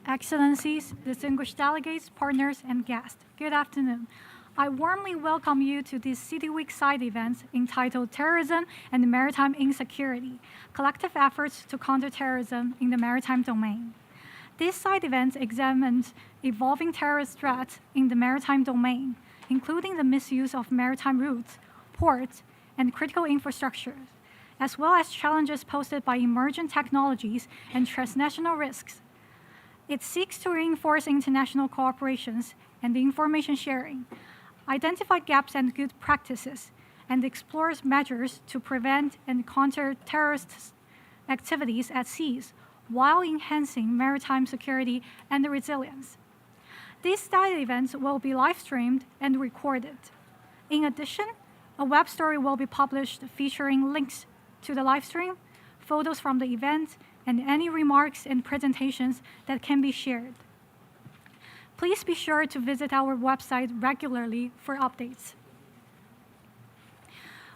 Excellencies, distinguished delegates, partners, and guests, good afternoon. I warmly welcome you to this City Week side event entitled Terrorism and Maritime Insecurity, Collective Efforts to Counter Terrorism in the Maritime Domain. This side event examines evolving terrorist threats in the maritime domain, including the misuse of maritime routes, ports, and critical infrastructures, as well as challenges posed by emerging technologies and transnational risks. It seeks to reinforce international cooperations and information sharing, identify gaps and good practices, and explores measures to prevent and counter terrorist activities at seas while enhancing maritime security and resilience. These side events will be live-streamed and recorded. In addition, a web story will be published featuring links to the live stream, photos from the event, and any remarks and presentations that can be shared. Please be sure to visit our website regularly for updates.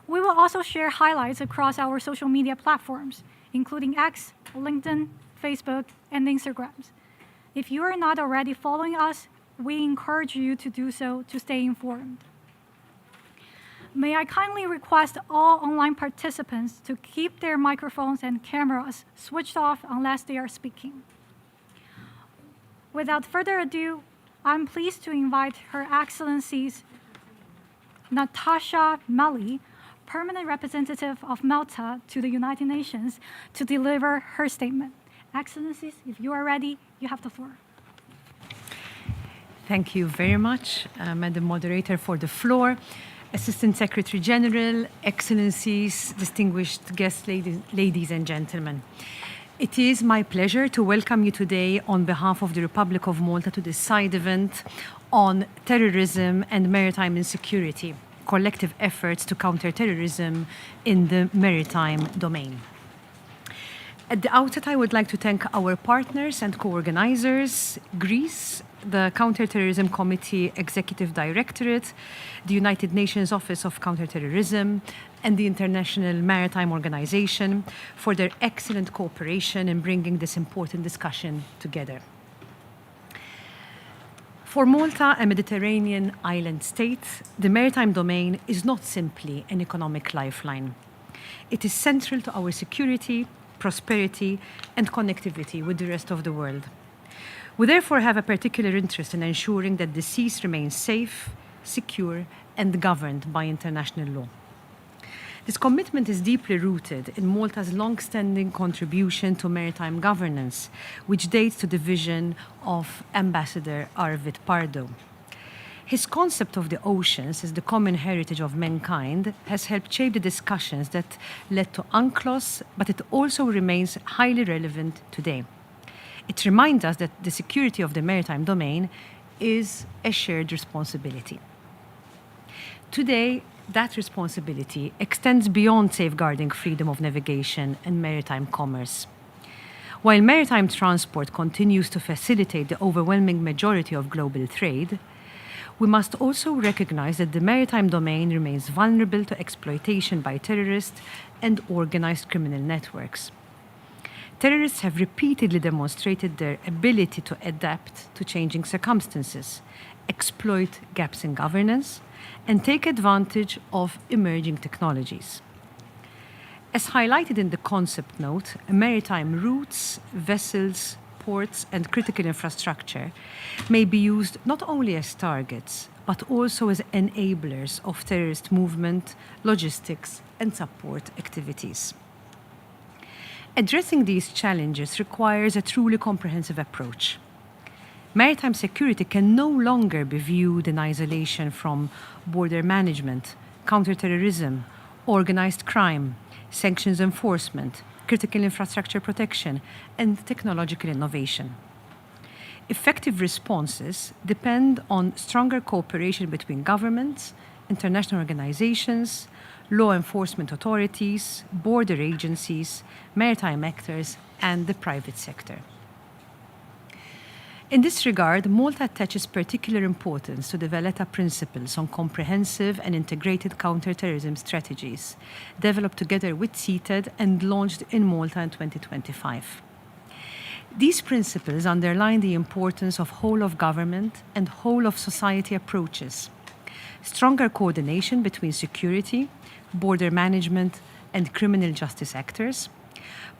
We will also share highlights across our social media platforms, including X, LinkedIn, Facebook, and Instagram. If you are not already following us, we encourage you to do so to stay informed. May I kindly request all online participants to keep their microphones and cameras switched off unless they are speaking. Without further ado, I'm pleased to invite Her Excellencies Natasha Melli, Permanent Representative of Malta to the United Nations, to deliver her statement. Excellencies, if you are ready, you have the floor. Thank you very much, Madam Moderator, for the floor. Assistant Secretary General, Excellencies, distinguished guests, ladies and gentlemen. It is my pleasure to welcome you today on behalf of the Republic of Malta to this side event on terrorism and maritime insecurity, collective efforts to counter terrorism in the maritime domain. At the outset, I would like to thank our partners and co-organizers, Greece, the Counter-Terrorism Committee Executive Directorate, the United Nations Office of Counter-Terrorism, and the International Maritime Organization for their excellent cooperation in bringing this important discussion together. For Malta, a Mediterranean island state, the maritime domain is not simply an economic lifeline. It is central to our security, prosperity, and connectivity with the rest of the world. We therefore have a particular interest in ensuring that the seas remain safe, secure, and governed by international law. This commitment is deeply rooted in Malta's long-standing contribution to maritime governance, which dates to the vision of Ambassador Arvid Pardo. His concept of the oceans as the common heritage of mankind has helped shape the discussions that led to UNCLOS, but it also remains highly relevant today. It reminds us that the security of the maritime domain is a shared responsibility. Today, that responsibility extends beyond safeguarding freedom of navigation and maritime commerce. While maritime transport continues to facilitate the overwhelming majority of global trade, we must also recognize that the maritime domain remains vulnerable to exploitation by terrorists and organized criminal networks. Terrorists have repeatedly demonstrated their ability to adapt to changing circumstances, exploit gaps in governance, and take advantage of emerging technologies. As highlighted in the concept note, maritime routes, vessels, ports, and critical infrastructure may be used not only as targets, but also as enablers of terrorist movement, logistics, and support activities. Addressing these challenges requires a truly comprehensive approach. Maritime security can no longer be viewed in isolation from border management, counterterrorism, organized crime, sanctions enforcement, critical infrastructure protection, and technological innovation. Effective responses depend on stronger cooperation between governments, international organizations, law enforcement authorities, border agencies, maritime actors, and the private sector. In this regard, Malta attaches particular importance to the Valletta principles on comprehensive and integrated counter-terrorism strategies, developed together with CTED and launched in Malta in 2025. These principles underline the importance of whole-of-government and whole-of-society approaches, stronger coordination between security, border management, and criminal justice actors,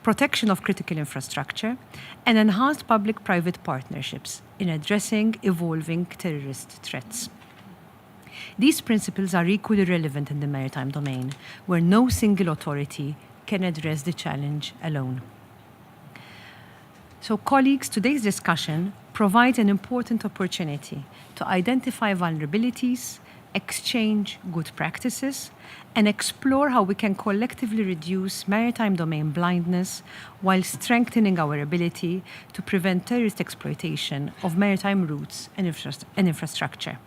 protection of critical infrastructure, and enhanced public-private partnerships in addressing evolving terrorist threats. These principles are equally relevant in the maritime domain, where no single authority can address the challenge alone. So, colleagues, today's discussion provides an important opportunity to identify vulnerabilities, exchange good practices, and explore how we can collectively reduce maritime domain blindness while strengthening our ability to prevent terrorist exploitation of maritime routes and infrastructure.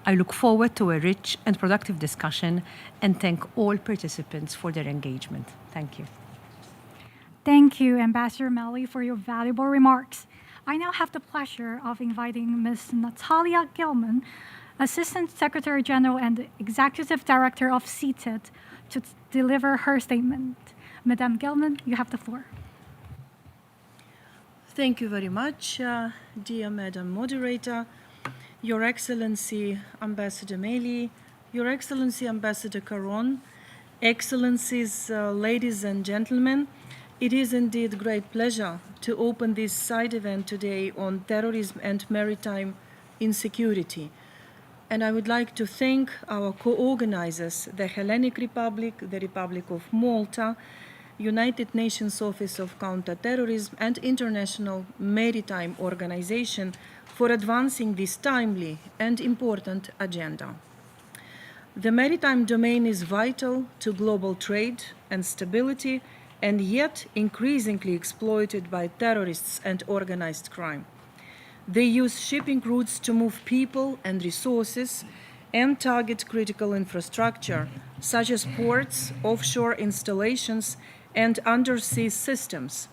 I look forward to a rich and productive discussion and thank all participants for their engagement. Thank you. Thank you, Ambassador Melli, for your valuable remarks. I now have the pleasure of inviting Ms. Natalia Gilman, Assistant Secretary General and Executive Director of CTED, to deliver her statement. Madame Gilman, you have the floor. Thank you very much, dear Madam Moderator, Your Excellency Ambassador Melli, Your Excellency Ambassador Caron, Excellencies, ladies and gentlemen. It is indeed a great pleasure to open this side event today on terrorism and maritime insecurity. And I would like to thank our co-organizers, the Hellenic Republic, the Republic of Malta, United Nations Office of Counter-Terrorism, and International Maritime Organization for advancing this timely and important agenda. The maritime domain is vital to global trade and stability, and yet increasingly exploited by terrorists and organized crime. They use shipping routes to move people and resources and target critical infrastructure, such as ports, offshore installations, and undersea systems.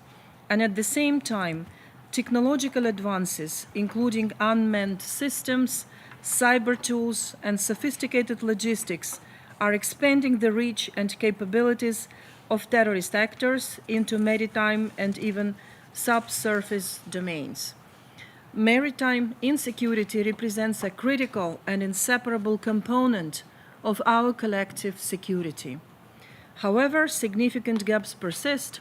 And at the same time, technological advances, including unmanned systems, cyber tools, and sophisticated logistics, are expanding the reach and capabilities of terrorist actors into maritime and even subsurface domains. Maritime insecurity represents a critical and inseparable component of our collective security. However, significant gaps persist.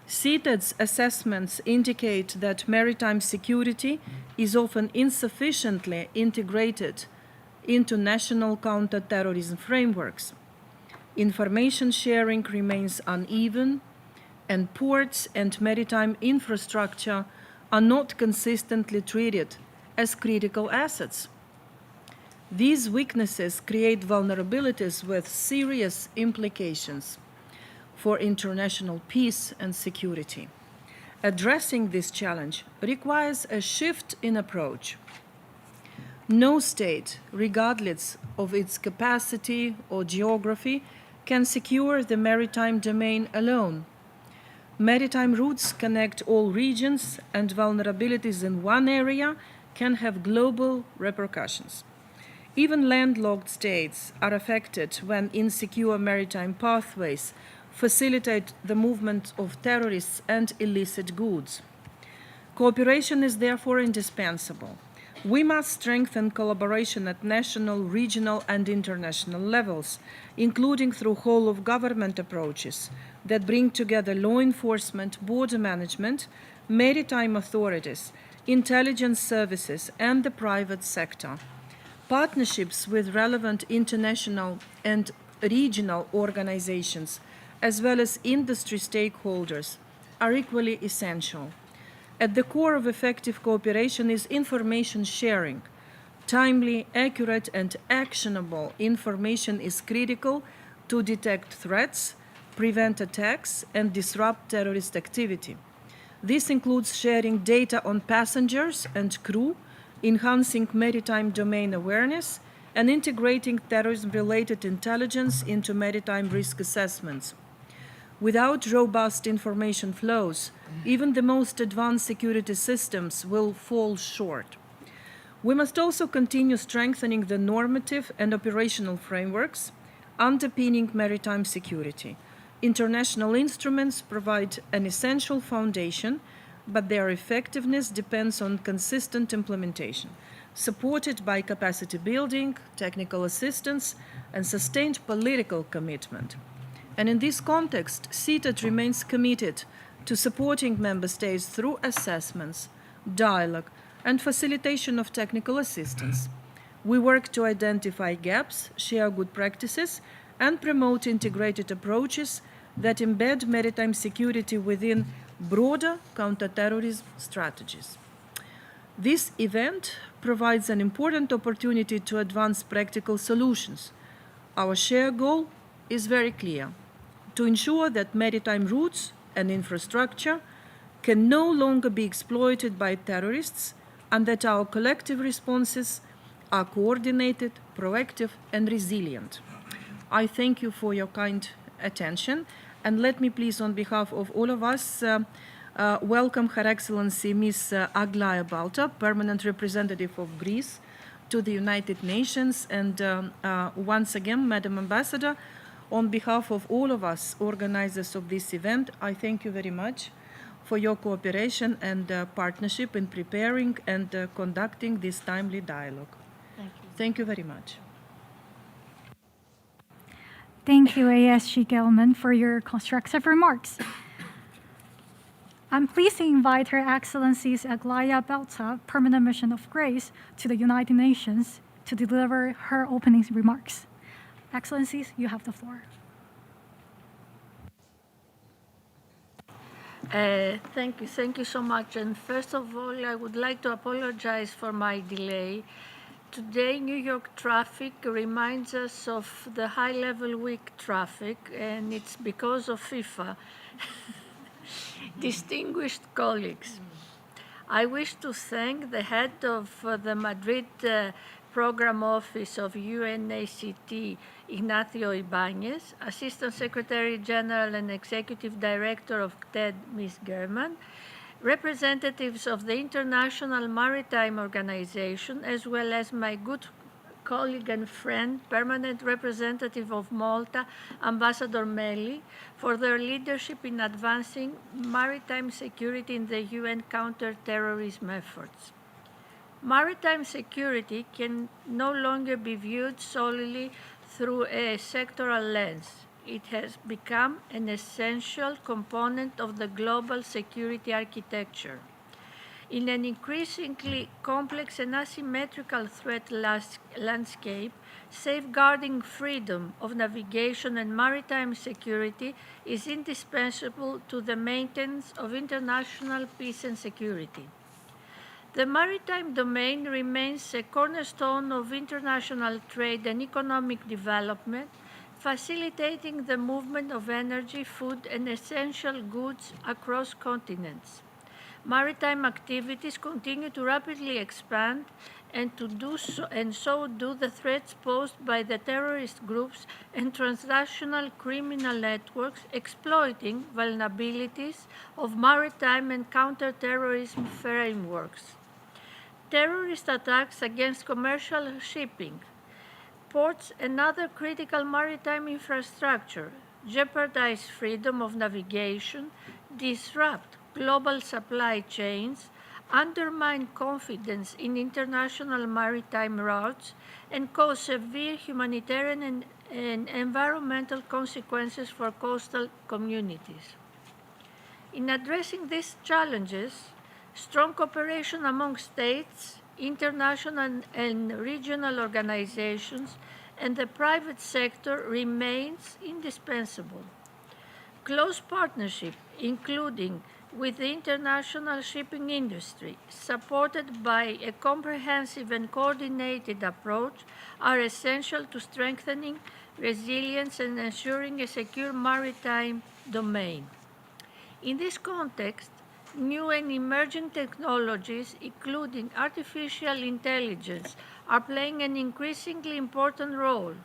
CTED's assessments indicate that maritime security is often insufficiently integrated into national counter-terrorism frameworks. Information sharing remains uneven, and ports and maritime infrastructure are not consistently treated as critical assets. These weaknesses create vulnerabilities with serious implications for international peace and security. Addressing this challenge requires a shift in approach. No state, regardless of its capacity or geography, can secure the maritime domain alone. Maritime routes connect all regions, and vulnerabilities in one area can have global repercussions. Even landlocked states are affected when insecure maritime pathways facilitate the movement of terrorists and illicit goods. Cooperation is therefore indispensable. We must strengthen collaboration at national, regional, and international levels, including through whole-of-government approaches that bring together law enforcement, border management, maritime authorities, intelligence services, and the private sector. Partnerships with relevant international and regional organizations, as well as industry stakeholders, are equally essential. At the core of effective cooperation is information sharing. Timely, accurate, and actionable information is critical to detect threats, prevent attacks, and disrupt terrorist activity. This includes sharing data on passengers and crew, enhancing maritime domain awareness, and integrating terrorism-related intelligence into maritime risk assessments. Without robust information flows, even the most advanced security systems will fall short. We must also continue strengthening the normative and operational frameworks underpinning maritime security. International instruments provide an essential foundation, but their effectiveness depends on consistent implementation, supported by capacity building, technical assistance, and sustained political commitment. And in this context, CTED remains committed to supporting member states through assessments, dialogue, and facilitation of technical assistance. We work to identify gaps, share good practices, and promote integrated approaches that embed maritime security within broader counterterrorism strategies. This event provides an important opportunity to advance practical solutions. Our shared goal is very clear: to ensure that maritime routes and infrastructure can no longer be exploited by terrorists, and that our collective responses are coordinated, proactive, and resilient. I thank you for your kind attention, and let me please, on behalf of all of us, welcome Her Excellency Ms. Aglaia Balta, Permanent Representative of Greece to the United Nations, and once again, Madam Ambassador, on behalf of all of us, organizers of this event, I thank you very much for your cooperation and partnership in preparing and conducting this timely dialogue. Thank you. Thank you very much. Thank you, ASG Gelman, for your constructive remarks. I'm pleased to invite Her Excellency's Aglaia Balta, Permanent Mission of Grace, to the United Nations to deliver her opening remarks. Excellencies, you have the floor. Thank you so much. And first of all, I would like to apologize for my delay. Today, New York traffic reminds us of the high-level week traffic, and it's because of FIFA. Distinguished colleagues, I wish to thank the head of the Madrid Program Office of UNOCT, Ignacio Ibanez, Assistant Secretary General and Executive Director of CTED, Ms. German, representatives of the International Maritime Organization, as well as my good colleague and friend, Permanent Representative of Malta, Ambassador Meli, for their leadership in advancing maritime security in the UN counter-terrorism efforts. Maritime security can no longer be viewed solely through a sectoral lens. It has become an essential component of the global security architecture. In an increasingly complex and asymmetrical threat landscape, safeguarding freedom of navigation and maritime security is indispensable to the maintenance of international peace and security. The maritime domain remains a cornerstone of international trade and economic development, facilitating the movement of energy, food, and essential goods across continents. Maritime activities continue to rapidly expand, and so do the threats posed by the terrorist groups and transnational criminal networks exploiting vulnerabilities of maritime and counter-terrorism frameworks. Terrorist attacks against commercial shipping, ports, and other critical maritime infrastructure jeopardize freedom of navigation, disrupt global supply chains, undermine confidence in international maritime routes, and cause severe humanitarian and environmental consequences for coastal communities. In addressing these challenges, strong cooperation among states, international and regional organizations, and the private sector remains indispensable. Close partnership, including with the international shipping industry, supported by a comprehensive and coordinated approach, are essential to strengthening resilience and ensuring a secure maritime domain. In this context, new and emerging technologies, including artificial intelligence, are playing an increasingly important role.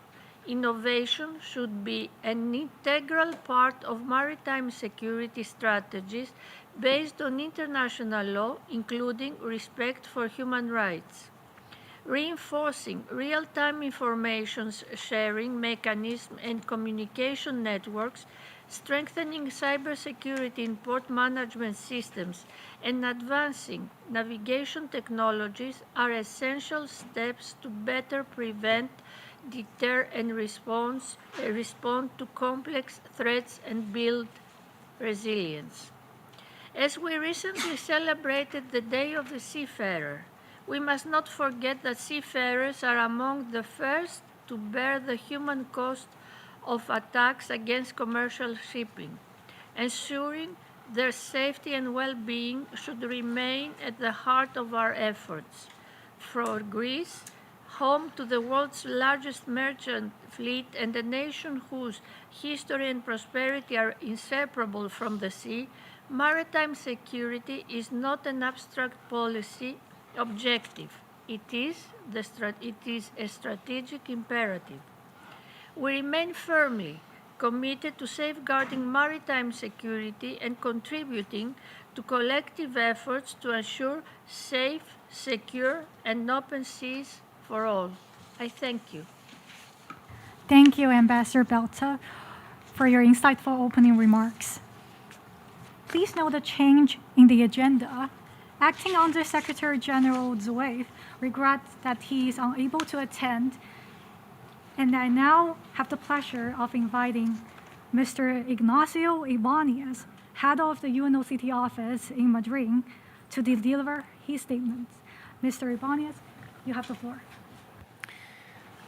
Innovation should be an integral part of maritime security strategies based on international law, including respect for human rights. Reinforcing real-time information sharing mechanisms and communication networks strengthening cybersecurity in port management systems, and advancing navigation technologies are essential steps to better prevent, deter, and respond to complex threats and build resilience. As we recently celebrated the Day of the Seafarer, we must not forget that seafarers are among the first to bear the human cost of attacks against commercial shipping. Ensuring their safety and well-being should remain at the heart of our efforts. For Greece, home to the world's largest merchant fleet and a nation whose history and prosperity are inseparable from the sea, maritime security is not an abstract policy objective. It is a strategic imperative. We remain firmly committed to safeguarding maritime security and contributing to collective efforts to ensure safe, secure, and open seas for all. I thank you. Thank you, Ambassador Belta, for your insightful opening remarks. Please note the change in the agenda. Acting Under Secretary General Zuev regrets that he is unable to attend, and I now have the pleasure of inviting Mr. Ignacio Ibanez, head of the UNOCT office in Madrid, to deliver his statements. Mr. Ibanez, you have the floor.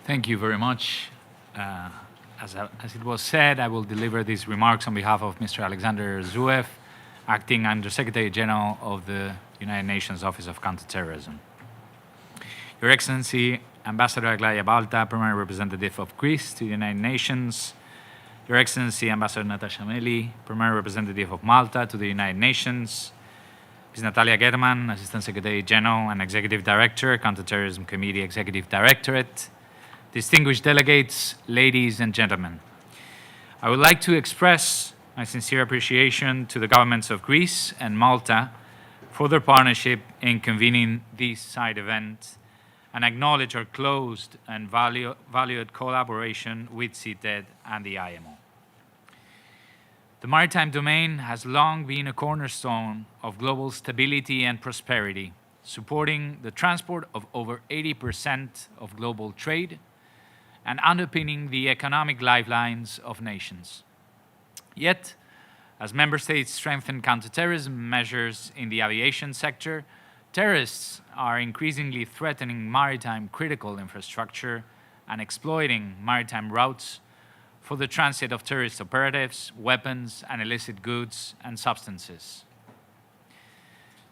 Thank you very much. As it was said, I will deliver these remarks on behalf of Mr. Alexander Zuev, Acting Under-Secretary General of the United Nations Office of Counter-Terrorism. Your Excellency, Ambassador Aglaia Balta, Permanent Representative of Greece to the United Nations, Your Excellency, Ambassador Natasha Meli, Permanent Representative of Malta to the United Nations, Ms. Natalia German, Assistant Secretary General and Executive Director, Counter-Terrorism Committee Executive Directorate, distinguished delegates, ladies and gentlemen. I would like to express my sincere appreciation to the governments of Greece and Malta for their partnership in convening this side event and acknowledge our close and valued collaboration with CTED and the IMO. The maritime domain has long been a cornerstone of global stability and prosperity, supporting the transport of over 80% of global trade and underpinning the economic lifelines of nations. Yet, as member states strengthen counterterrorism measures in the aviation sector, terrorists are increasingly threatening maritime critical infrastructure and exploiting maritime routes for the transit of terrorist operatives, weapons, and illicit goods and substances.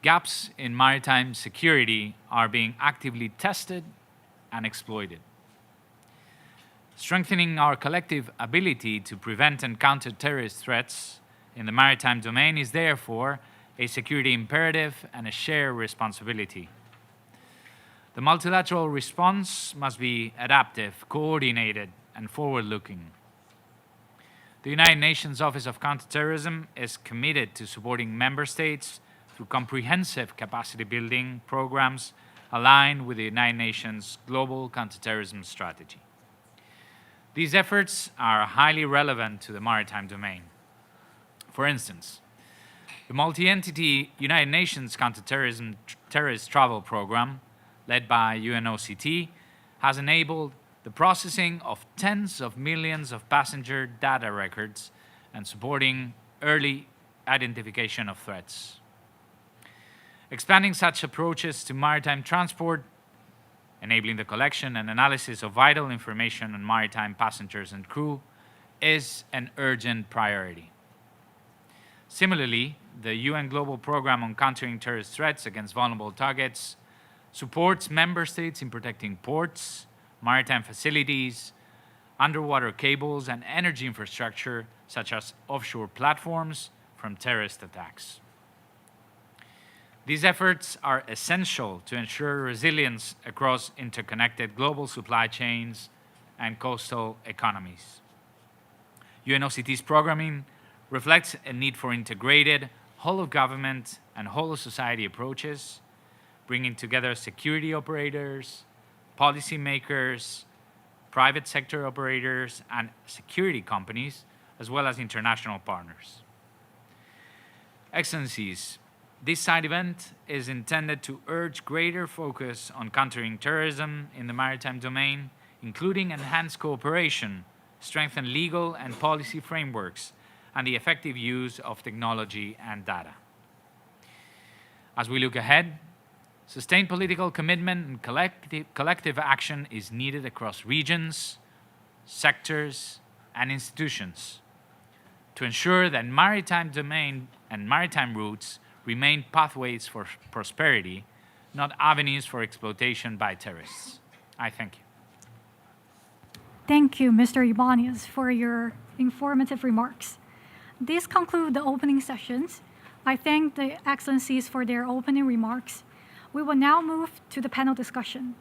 Gaps in maritime security are being actively tested and exploited. Strengthening our collective ability to prevent and counter terrorist threats in the maritime domain is therefore a security imperative and a shared responsibility. The multilateral response must be adaptive, coordinated, and forward-looking. The United Nations Office of Counter-Terrorism is committed to supporting member states through comprehensive capacity building programs aligned with the United Nations Global Counterterrorism Strategy. These efforts are highly relevant to the maritime domain. For instance, the multi-entity United Nations Counter-Terrorism Terrorist Travel Program, led by UNOCT, has enabled the processing of tens of millions of passenger data records and supporting early identification of threats. Expanding such approaches to maritime transport, enabling the collection and analysis of vital information on maritime passengers and crew, is an urgent priority. Similarly, the UN Global Programme on Countering Terrorist Threats Against Vulnerable Targets supports member states in protecting ports, maritime facilities, underwater cables, and energy infrastructure, such as offshore platforms, from terrorist attacks. These efforts are essential to ensure resilience across interconnected global supply chains and coastal economies. UNOCT's programming reflects a need for integrated, whole-of-government and whole-of-society approaches, bringing together security operators, policymakers, private sector operators, and security companies as well as international partners. Excellencies, this side event is intended to urge greater focus on countering terrorism in the maritime domain, including enhanced cooperation, strengthen legal and policy frameworks, and the effective use of technology and data. As we look ahead, sustained political commitment and collective action is needed across regions, sectors, and institutions to ensure that maritime domain and maritime routes remain pathways for prosperity, not avenues for exploitation by terrorists. I thank you. Thank you, Mr. Ibanez, for your informative remarks. This concludes the opening sessions. I thank the Excellencies for their opening remarks. We will now move to the panel discussion.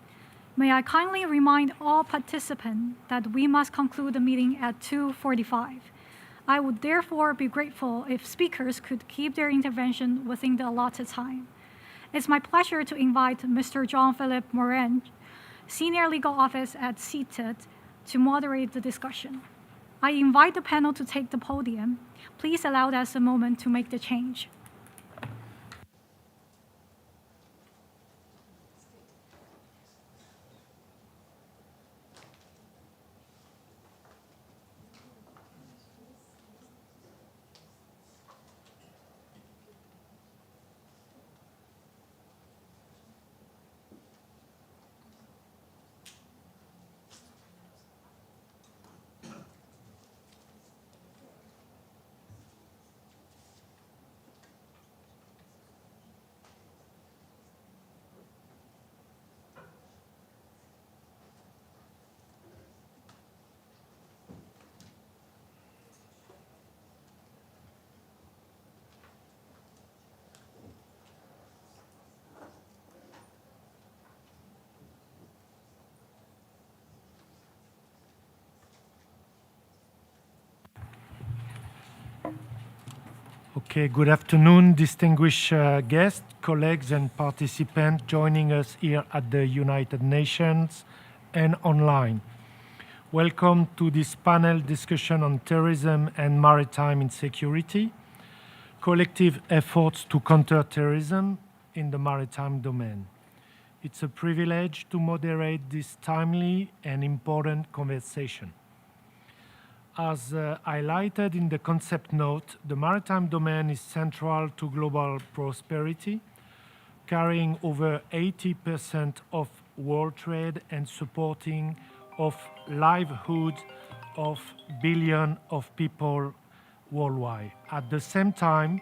May I kindly remind all participants that we must conclude the meeting at 2:45. I would therefore be grateful if speakers could keep their intervention within the allotted time. It's my pleasure to invite Mr. Jean-Philippe Morin, Senior Legal Office at CTED, to moderate the discussion. I invite the panel to take the podium. Please allow us a moment to make the change. Okay, good afternoon, distinguished guests, colleagues, and participants joining us here at the United Nations and online. Welcome to this panel discussion on terrorism and maritime insecurity, collective efforts to counter terrorism in the maritime domain. It's a privilege to moderate this timely and important conversation. As highlighted in the concept note, the maritime domain is central to global prosperity, carrying over 80% of world trade and supporting of livelihood of billions of people worldwide. At the same time,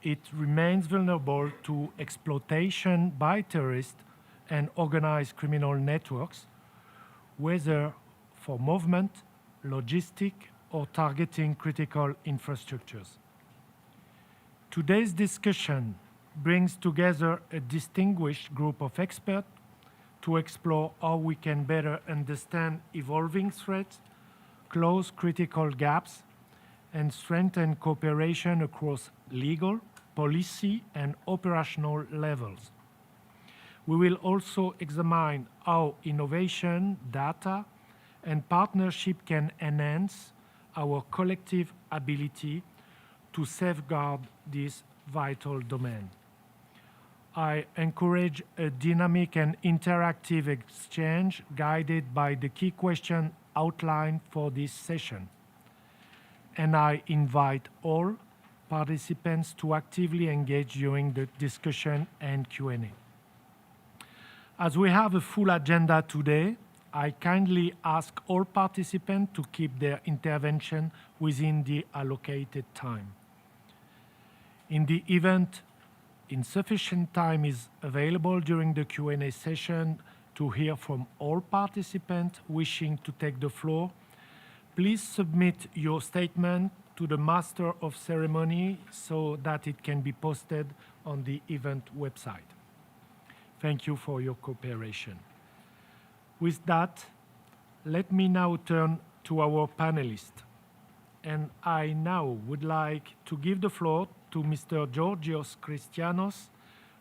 it remains vulnerable to exploitation by terrorists and organized criminal networks, whether for movement, logistic, or targeting critical infrastructures. Today's discussion brings together a distinguished group of experts to explore how we can better understand evolving threats, close critical gaps, and strengthen cooperation across legal, policy, and operational levels. We will also examine how innovation, data, and partnership can enhance our collective ability to safeguard this vital domain. I encourage a dynamic and interactive exchange guided by the key question outlined for this session. And I invite all participants to actively engage during the discussion and Q&A. As we have a full agenda today, I kindly ask all participants to keep their intervention within the allocated time. In the event insufficient time is available during the Q&A session to hear from all participants wishing to take the floor, please submit your statement to the Master of Ceremony so that it can be posted on the event website. Thank you for your cooperation. With that, let me now turn to our panelists. And I now would like to give the floor to Mr. Georgios Christianos,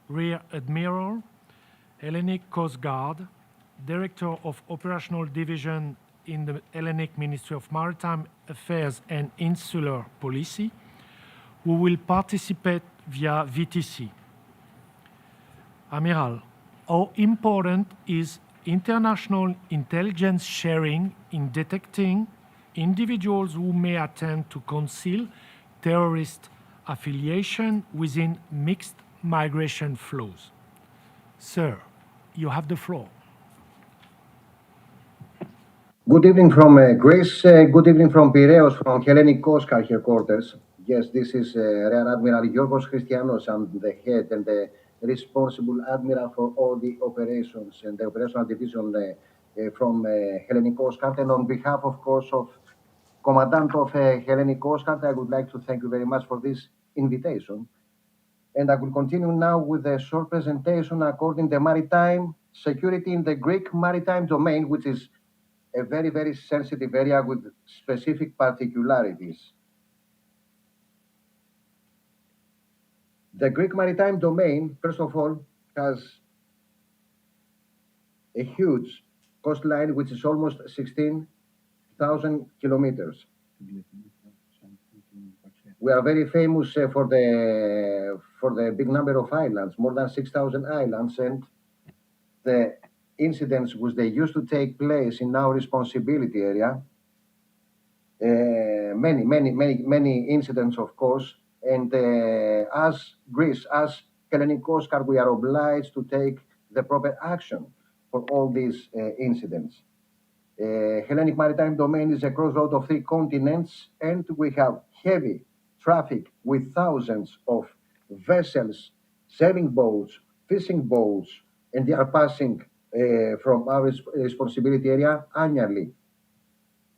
Rear Admiral, Hellenic Coast Guard, Director of Operational Division in the Hellenic Ministry of Maritime Affairs and Insular Policy, who will participate via VTC. Amiral, how important is international intelligence sharing in detecting individuals who may attempt to conceal terrorist affiliation within mixed migration flows? Sir, you have the floor. Good evening from Greece. Good evening from Piraeus, from Hellenic Coast Guard headquarters. Yes, this is Rear Admiral Yorgos Christianos. I'm the head and the responsible admiral for all the operations and the operational division from Hellenic Coast Guard. And on behalf, of course, of Commandant of Hellenic Coast Guard, I would like to thank you very much for this invitation. And I will continue now with a short presentation according to maritime security in the Greek maritime domain, which is a very, very sensitive area with specific particularities. The Greek maritime domain, first of all, has a huge coastline, which is almost 16,000 kilometers. We are very famous for the big number of islands, more than 6,000 islands, and the incidents which they used to take place in our responsibility area. Many incidents, of course, and as Greece, as Hellenic Coast Guard, we are obliged to take the proper action for all these incidents. Hellenic Maritime Domain is a crossroad of 3 continents, and we have heavy traffic with thousands of vessels, sailing boats, fishing boats, and they are passing from our responsibility area annually.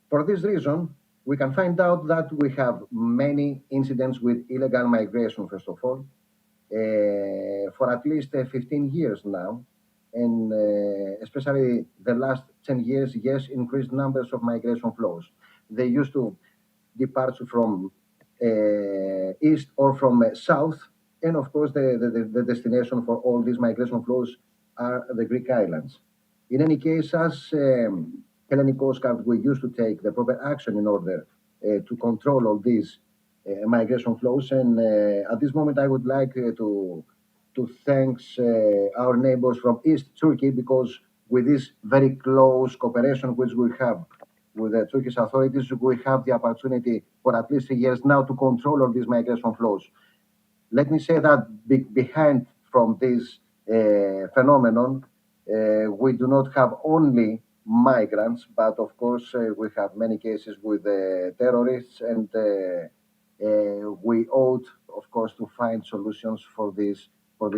For this reason, we can find out that we have many incidents with illegal migration, first of all, for at least 15 years now. And especially the last 10 years, yes, increased numbers of migration flows. They used to depart from east or from south. And of course, the destination for all these migration flows are the Greek islands. In any case, as Hellenic Coast Guard, we used to take the proper action in order to control all these migration flows. And at this moment, I would like to thank our neighbors from East Turkey, because with this very close cooperation which we have with the Turkish authorities, we have the opportunity for at least 3 years now to control all these migration flows. Let me say that behind from this phenomenon, we do not have only migrants, but of course we have many cases with terrorists, and we ought, of course, to find solutions for these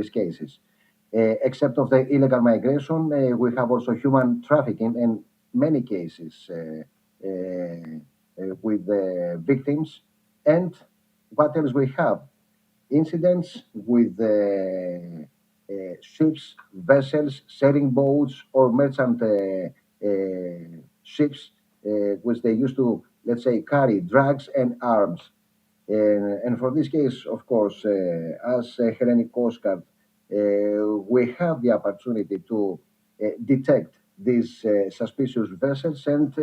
cases. Except of the illegal migration, we have also human trafficking in many cases with victims. And what else we have? Incidents with ships, vessels, sailing boats, or merchant ships, which they used to, let's say, carry drugs and arms. And for this case, of course, as Hellenic Coast Guard, we have the opportunity to detect these suspicious vessels, and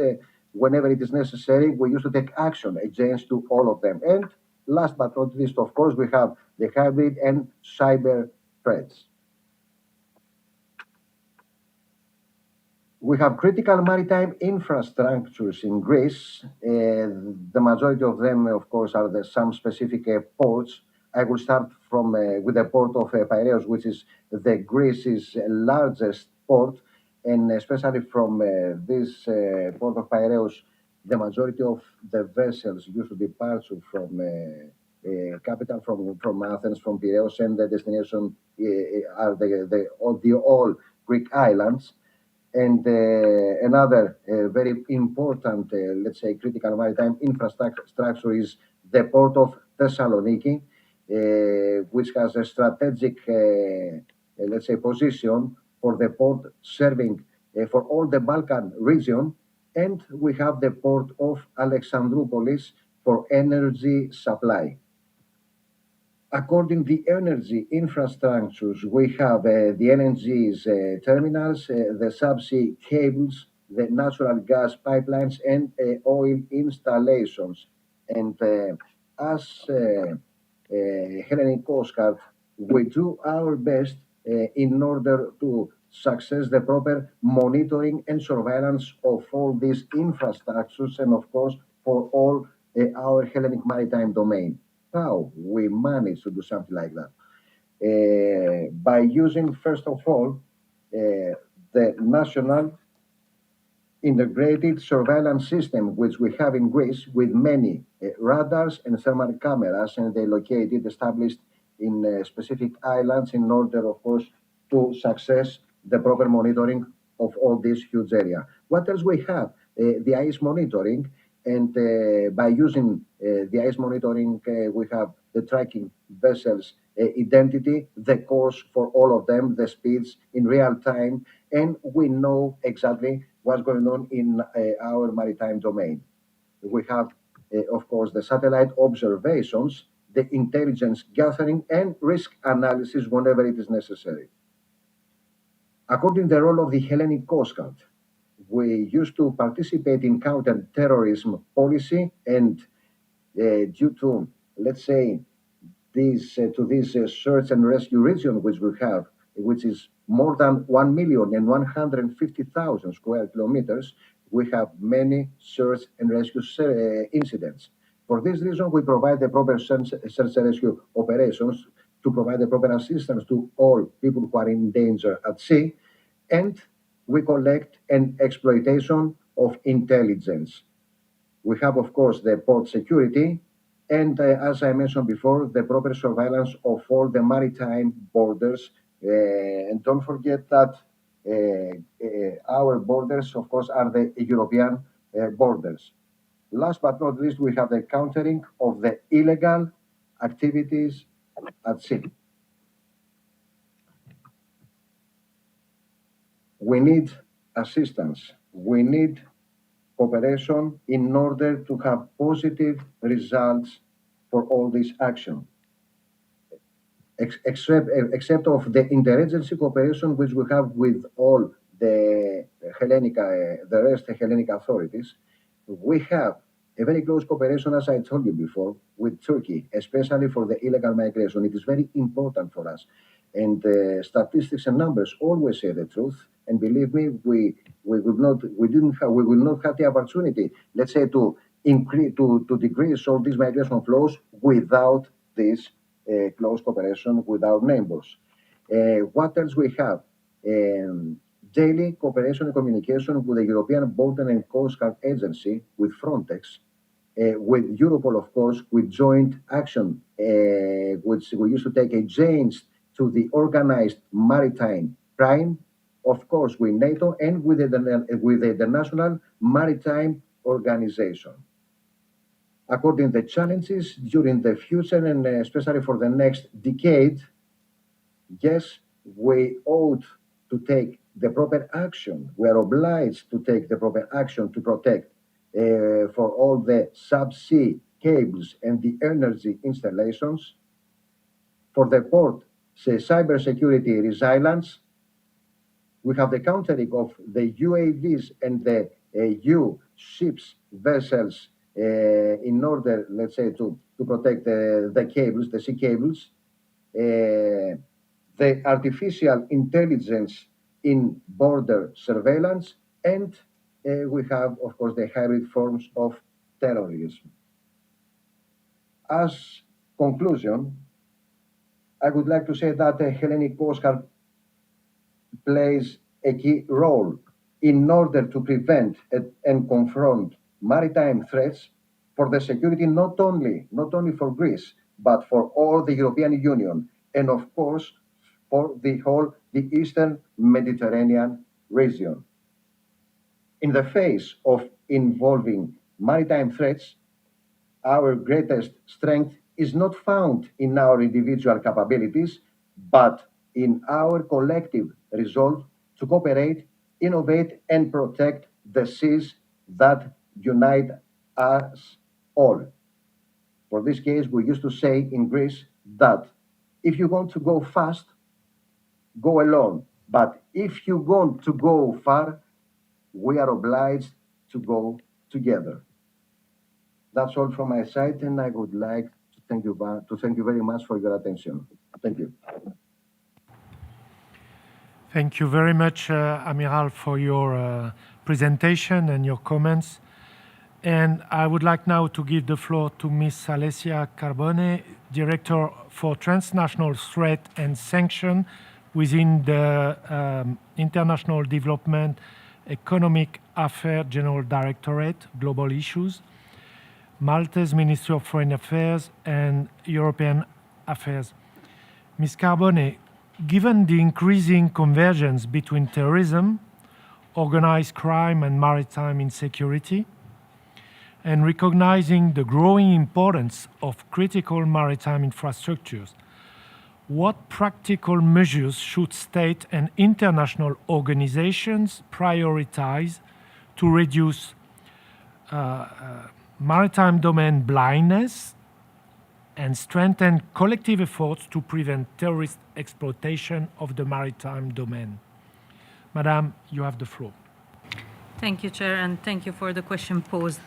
whenever it is necessary, we used to take action against to all of them. And last but not least, of course, we have the hybrid and cyber threats. We have critical maritime infrastructures in Greece. The majority of them, of course, are some specific ports. I will start from with the port of Piraeus, which is the Greece's largest port, and especially from this port of Piraeus, the majority of the vessels used to depart from capital, from Athens, from Piraeus, and the destination are the all Greek islands. And another very important, let's say, critical maritime infrastructure is the port of Thessaloniki, which has a strategic, let's say, position for the port serving for all the Balkan region. And we have the port of Alexandroupolis for energy supply. According to the energy infrastructures, we have the LNG's terminals, the subsea cables, the natural gas pipelines and oil installations. And as Hellenic Coast Guard, we do our best in order to success the proper monitoring and surveillance of all these infrastructures and, of course, for all our Hellenic maritime domain. How we manage to do something like that? By using, first of all, the national integrated surveillance system, which we have in Greece, with many radars and thermal cameras, and they located, established in specific islands in order, of course, to success the proper monitoring of all this huge area. What else we have? The ice monitoring, and by using the ice monitoring, we have the tracking vessels identity, the course for all of them, the speeds in real time, and we know exactly what's going on in our maritime domain. We have, of course, the satellite observations, the intelligence gathering, and risk analysis whenever it is necessary. According to the role of the Hellenic Coast Guard, we used to participate in counter-terrorism policy, and due to, let's say, this search and rescue region which we have, which is more than 1,150,000 square kilometers, we have many search and rescue incidents. For this reason, we provide the proper search and rescue operations to provide the proper assistance to all people who are in danger at sea, and we collect an exploitation of intelligence. We have, of course, the port security, and as I mentioned before, the proper surveillance of all the maritime borders. And don't forget that our borders, of course, are the European borders. Last but not least, we have the countering of the illegal activities at sea. We need assistance. We need cooperation in order to have positive results for all this action. Except of the interagency cooperation which we have with all the rest Hellenic authorities, we have a very close cooperation, as I told you before, with Turkey, especially for the illegal migration. It is very important for us. And statistics and numbers always say the truth. And believe me, we will not have the opportunity, let's say, to decrease all these migration flows without this close cooperation with our neighbors. What else we have? Daily cooperation and communication with the European Border and Coast Guard Agency, with Frontex, with Europol, of course, with joint action, which we used to take against to the organized maritime crime, of course, with NATO and with the International Maritime Organization. According to the challenges during the future and especially for the next decade, yes, we ought to take the proper action. We are obliged to take the proper action to protect for all the subsea cables and the energy installations, for the port cybersecurity resilience. We have the countering of the UAVs and the U ships vessels in order, let's say, to protect the cables, the sea cables. The artificial intelligence in border surveillance, and we have, of course, the hybrid forms of terrorism. As conclusion, I would like to say that the Hellenic Coast Guard plays a key role in order to prevent and confront maritime threats for the security not only for Greece, but for all the European Union, and of course for the Eastern Mediterranean region. In the face of involving maritime threats, our greatest strength is not found in our individual capabilities, but in our collective resolve to cooperate, innovate, and protect the seas that unite us all. For this case, we used to say in Greece that if you want to go fast, go alone. But if you want to go far, we are obliged to go together. That's all from my side, and I would like to thank you very much for your attention. Thank you. Thank you very much, Amiral, for your presentation and your comments. And I would like now to give the floor to Ms. Alessia Carbone, Director for Transnational Threat and Sanction within the International Development Economic Affairs General Directorate, Global Issues, Malta's Ministry of Foreign Affairs and European Affairs. Ms. Carbone, given the increasing convergence between terrorism, organized crime and maritime insecurity, and recognizing the growing importance of critical maritime infrastructures, what practical measures should state and international organizations prioritize to reduce maritime domain blindness and strengthen collective efforts to prevent terrorist exploitation of the maritime domain? Madam, you have the floor. Thank you, Chair, and thank you for the question posed.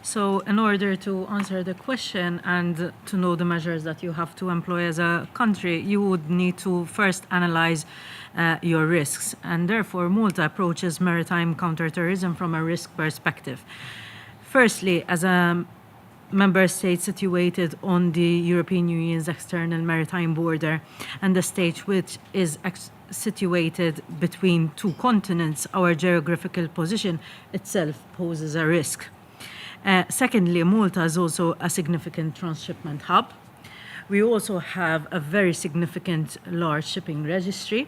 So in order to answer the question and to know the measures that you have to employ as a country, you would need to first analyze your risks. And therefore, Malta approaches maritime counterterrorism from a risk perspective. Firstly, as a member state situated on the European Union's external maritime border and the state which is situated between two continents, our geographical position itself poses a risk. Secondly, Malta is also a significant transshipment hub. We also have a very significant large shipping registry,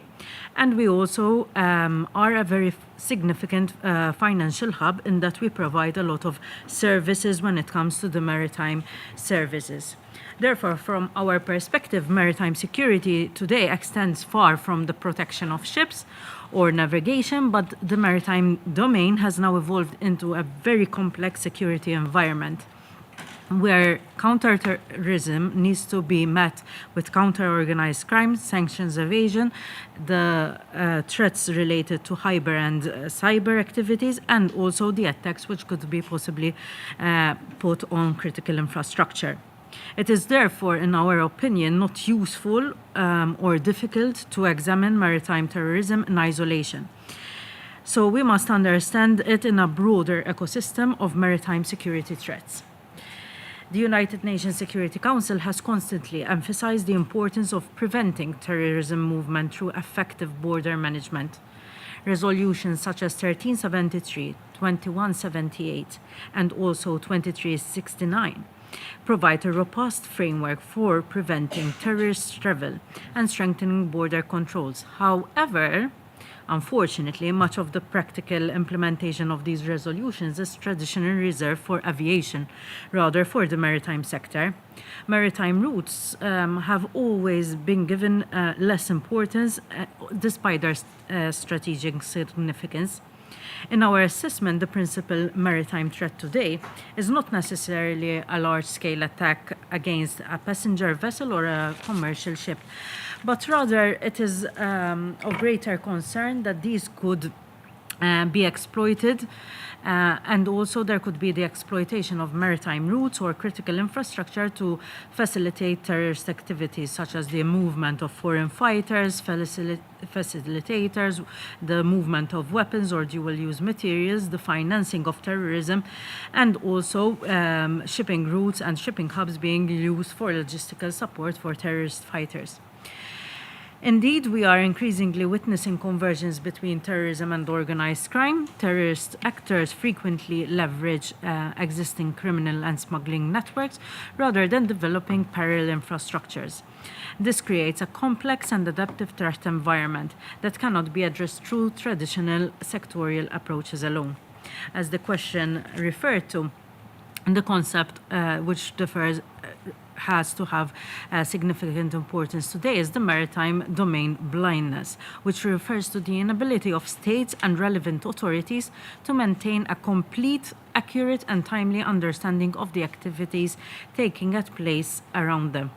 and we also are a very significant financial hub in that we provide a lot of services when it comes to the maritime services. Therefore, from our perspective, maritime security today extends far from the protection of ships or navigation, but the maritime domain has now evolved into a very complex security environment where counterterrorism needs to be met with counter-organized crime, sanctions evasion, the threats related to hyper and cyber activities, and also the attacks which could be possibly put on critical infrastructure. It is therefore, in our opinion, not useful or difficult to examine maritime terrorism in isolation. So we must understand it in a broader ecosystem of maritime security threats. The United Nations Security Council has constantly emphasized the importance of preventing terrorism movement through effective border management. Resolutions such as 1373, 2178, and also 2369 provide a robust framework for preventing terrorist travel and strengthening border controls. However, unfortunately, much of the practical implementation of these resolutions is traditionally reserved for aviation, rather for the maritime sector. Maritime routes have always been given less importance despite their strategic significance. In our assessment, the principal maritime threat today is not necessarily a large-scale attack against a passenger vessel or a commercial ship, but rather it is of greater concern that these could be exploited, and also there could be the exploitation of maritime routes or critical infrastructure to facilitate terrorist activities such as the movement of foreign fighters, facilitators, the movement of weapons or dual-use materials, the financing of terrorism, and also shipping routes and shipping hubs being used for logistical support for terrorist fighters. Indeed, we are increasingly witnessing convergence between terrorism and organized crime. Terrorist actors frequently leverage existing criminal and smuggling networks rather than developing parallel infrastructures. This creates a complex and adaptive threat environment that cannot be addressed through traditional sectorial approaches alone. As the question referred to, the concept which has to have significant importance today is the maritime domain blindness, which refers to the inability of states and relevant authorities to maintain a complete, accurate, and timely understanding of the activities taking place around them.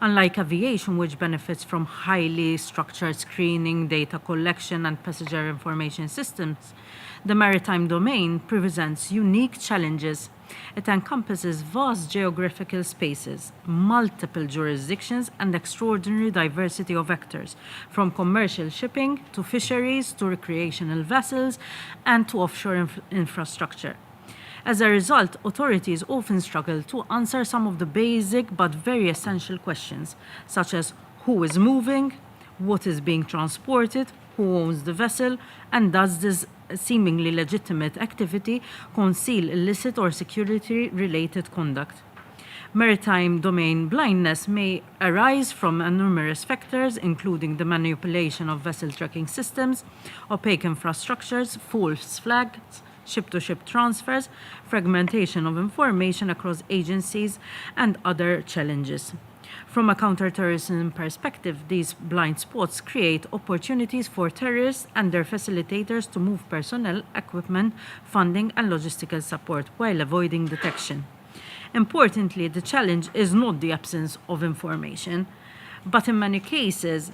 Unlike aviation, which benefits from highly structured screening, data collection, and passenger information systems, the maritime domain presents unique challenges. It encompasses vast geographical spaces, multiple jurisdictions, and extraordinary diversity of actors, from commercial shipping to fisheries to recreational vessels and to offshore infrastructure. As a result, authorities often struggle to answer some of the basic but very essential questions, such as who is moving, what is being transported, who owns the vessel, and does this seemingly legitimate activity conceal illicit or security-related conduct. Maritime domain blindness may arise from numerous factors, including the manipulation of vessel tracking systems, opaque infrastructures, false flags, ship-to-ship transfers, fragmentation of information across agencies, and other challenges. From a counterterrorism perspective, these blind spots create opportunities for terrorists and their facilitators to move personnel, equipment, funding, and logistical support while avoiding detection. Importantly, the challenge is not the absence of information, but in many cases,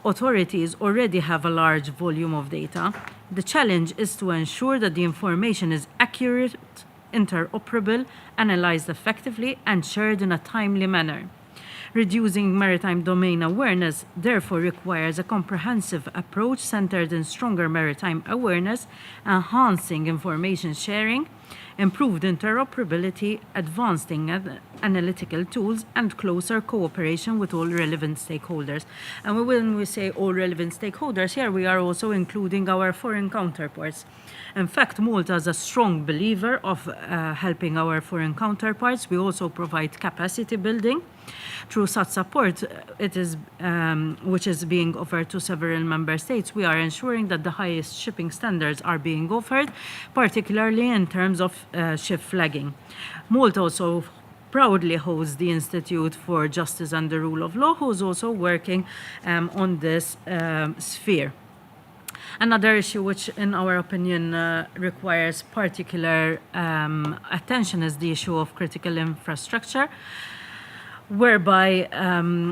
authorities already have a large volume of data. The challenge is to ensure that the information is accurate, interoperable, analyzed effectively, and shared in a timely manner. Reducing maritime domain awareness therefore requires a comprehensive approach centered in stronger maritime awareness, enhancing information sharing, improved interoperability, advancing analytical tools, and closer cooperation with all relevant stakeholders. And when we say all relevant stakeholders, here we are also including our foreign counterparts. In fact, Malta is a strong believer of helping our foreign counterparts. We also provide capacity building. Through such support, which is being offered to several member states, we are ensuring that the highest shipping standards are being offered, particularly in terms of ship flagging. Malta also proudly hosts the Institute for Justice and the Rule of Law, who is also working on this sphere. Another issue which, in our opinion, requires particular attention is the issue of critical infrastructure, whereby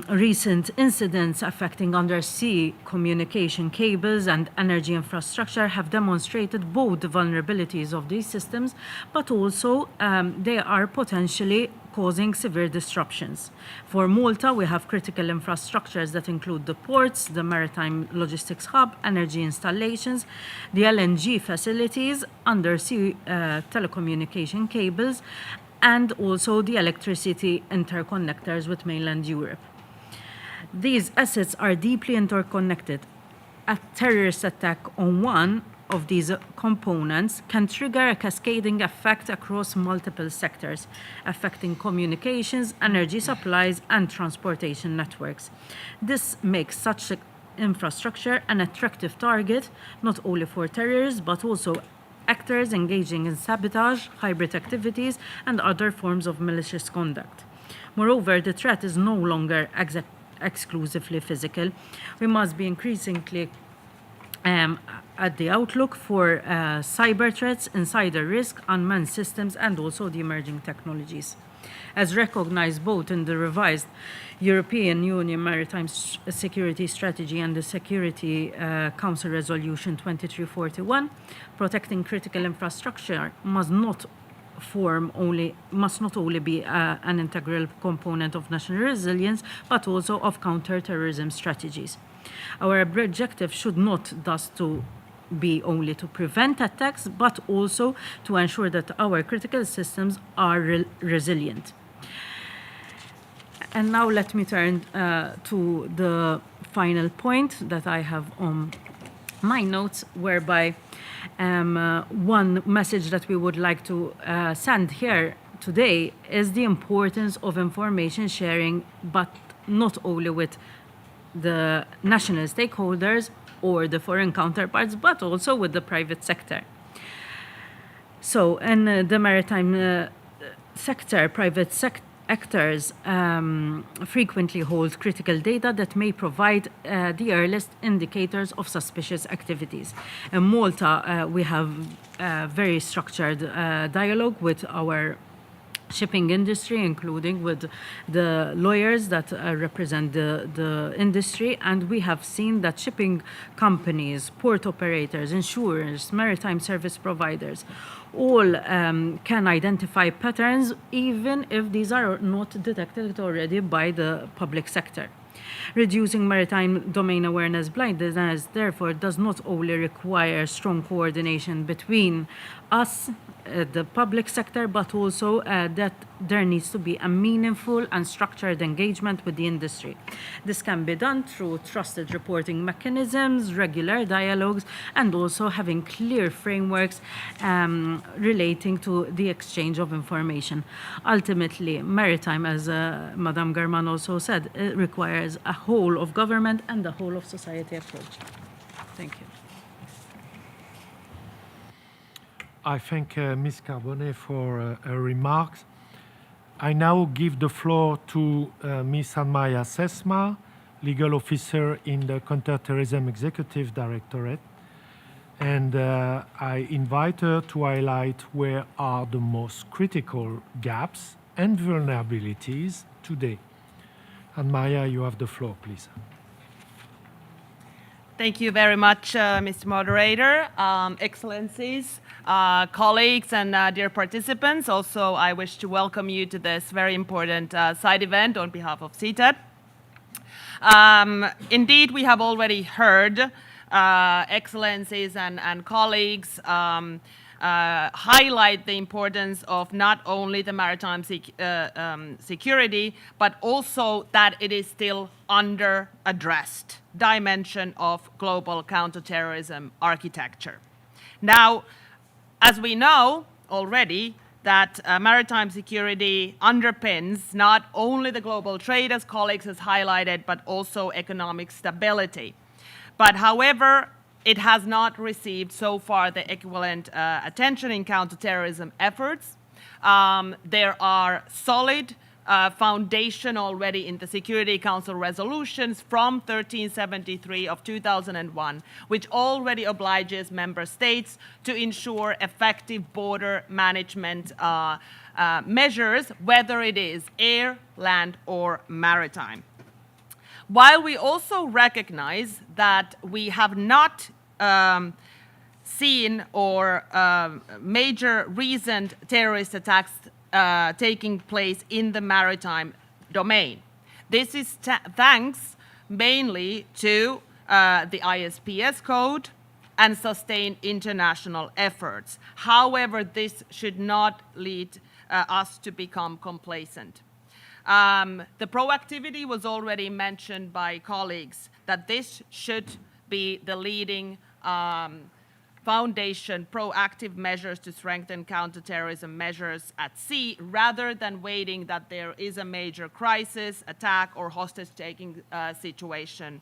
recent incidents affecting undersea communication cables and energy infrastructure have demonstrated both the vulnerabilities of these systems, but also they are potentially causing severe disruptions. For Malta, we have critical infrastructures that include the ports, the maritime logistics hub, energy installations, the LNG facilities, undersea telecommunication cables, and also the electricity interconnectors with mainland Europe. These assets are deeply interconnected. A terrorist attack on one of these components can trigger a cascading effect across multiple sectors, affecting communications, energy supplies, and transportation networks. This makes such infrastructure an attractive target, not only for terrorists, but also actors engaging in sabotage, hybrid activities, and other forms of malicious conduct. Moreover, the threat is no longer exclusively physical. We must be increasingly at the outlook for cyber threats, insider risk, unmanned systems, and also the emerging technologies. As recognized both in the revised European Union Maritime Security Strategy and the Security Council Resolution 2341, protecting critical infrastructure must not only be an integral component of national resilience, but also of counter-terrorism strategies. Our objective should not thus to be only to prevent attacks, but also to ensure that our critical systems are resilient. And now let me turn to the final point that I have on my notes, whereby one message that we would like to send here today is the importance of information sharing, but not only with the national stakeholders or the foreign counterparts, but also with the private sector. So in the maritime sector, private actors frequently hold critical data that may provide the earliest indicators of suspicious activities. In Malta, we have a very structured dialogue with our shipping industry, including with the lawyers that represent the industry. And we have seen that shipping companies, port operators, insurers, maritime service providers, all can identify patterns, even if these are not detected already by the public sector. Reducing maritime domain awareness blindness, therefore, does not only require strong coordination between us, the public sector, but also that there needs to be a meaningful and structured engagement with the industry. This can be done through trusted reporting mechanisms, regular dialogues, and also having clear frameworks relating to the exchange of information. Ultimately, maritime, as Madame Garman also said, it requires a whole of government and a whole of society approach. Thank you. I thank Ms. Carbone for her remarks. I now give the floor to Ms. Anne-Maria Sesma, Legal Officer in the Counter-Terrorism Executive Directorate. And I invite her to highlight where are the most critical gaps and vulnerabilities today. Anne-Maria, you have the floor, please. Thank you very much, Mr. Moderator, Excellencies, colleagues, and dear participants. Also, I wish to welcome you to this very important side event on behalf of CTED. Indeed, we have already heard Excellencies and colleagues highlight the importance of not only the maritime security, but also that it is still under-addressed dimension of global counterterrorism architecture. Now, as we know already, that maritime security underpins not only the global trade, as colleagues has highlighted, but also economic stability. But however, it has not received so far the equivalent attention in counterterrorism efforts. There are solid foundation already in the Security Council resolutions from 1373 of 2001, which already obliges member states to ensure effective border management measures, whether it is air, land, or maritime. While we also recognize that we have not seen or major recent terrorist attacks taking place in the maritime domain. This is thanks mainly to the ISPS code and sustained international efforts. However, this should not lead us to become complacent. The proactivity was already mentioned by colleagues, that this should be the leading foundation, proactive measures to strengthen counterterrorism measures at sea, rather than waiting that there is a major crisis, attack, or hostage-taking situation.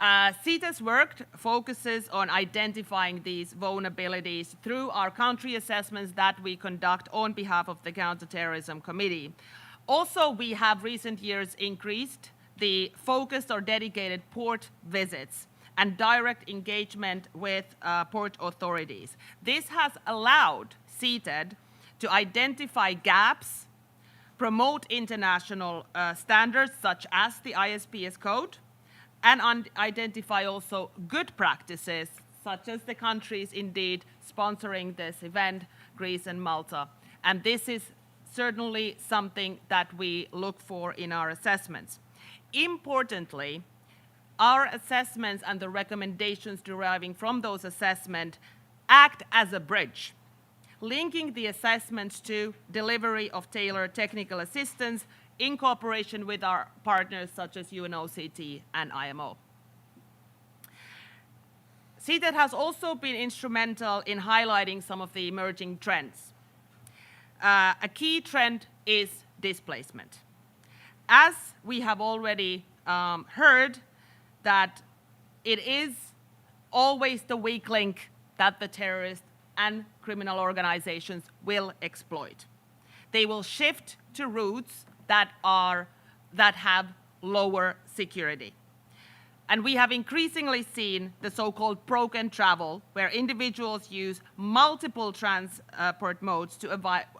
CTED's work focuses on identifying these vulnerabilities through our country assessments that we conduct on behalf of the Counterterrorism Committee. Also, we have recent years increased the focused or dedicated port visits and direct engagement with port authorities. This has allowed CTED to identify gaps, promote international standards such as the ISPS code, and identify also good practices, such as the countries indeed sponsoring this event, Greece and Malta. And this is certainly something that we look for in our assessments. Importantly, our assessments and the recommendations deriving from those assessments act as a bridge, linking the assessments to delivery of tailored technical assistance in cooperation with our partners such as UNOCT and IMO. CTED has also been instrumental in highlighting some of the emerging trends. A key trend is displacement. As we have already heard, that it is always the weak link that the terrorists and criminal organizations will exploit. They will shift to routes that have lower security. And we have increasingly seen the so-called broken travel, where individuals use multiple transport modes to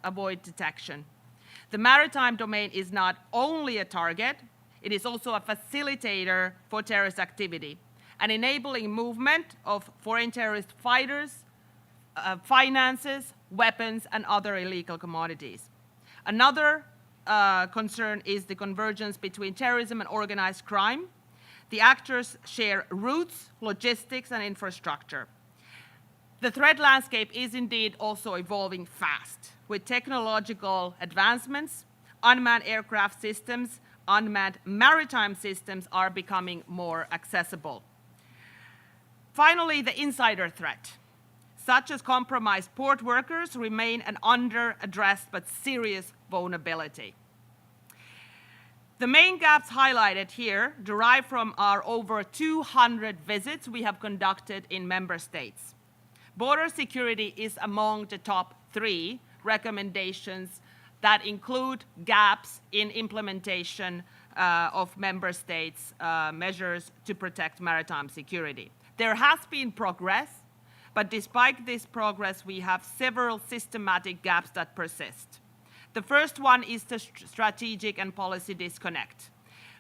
avoid detection. The maritime domain is not only a target, it is also a facilitator for terrorist activity, and enabling movement of foreign terrorist fighters, finances, weapons, and other illegal commodities. Another concern is the convergence between terrorism and organized crime. The actors share routes, logistics, and infrastructure. The threat landscape is indeed also evolving fast, with technological advancements. Unmanned aircraft systems, unmanned maritime systems are becoming more accessible. Finally, the insider threat, such as compromised port workers, remain an under-addressed but serious vulnerability. The main gaps highlighted here derive from our over 200 visits we have conducted in member states. Border security is among the top 3 recommendations that include gaps in implementation of member states' measures to protect maritime security. There has been progress, but despite this progress, we have several systematic gaps that persist. The first one is the strategic and policy disconnect.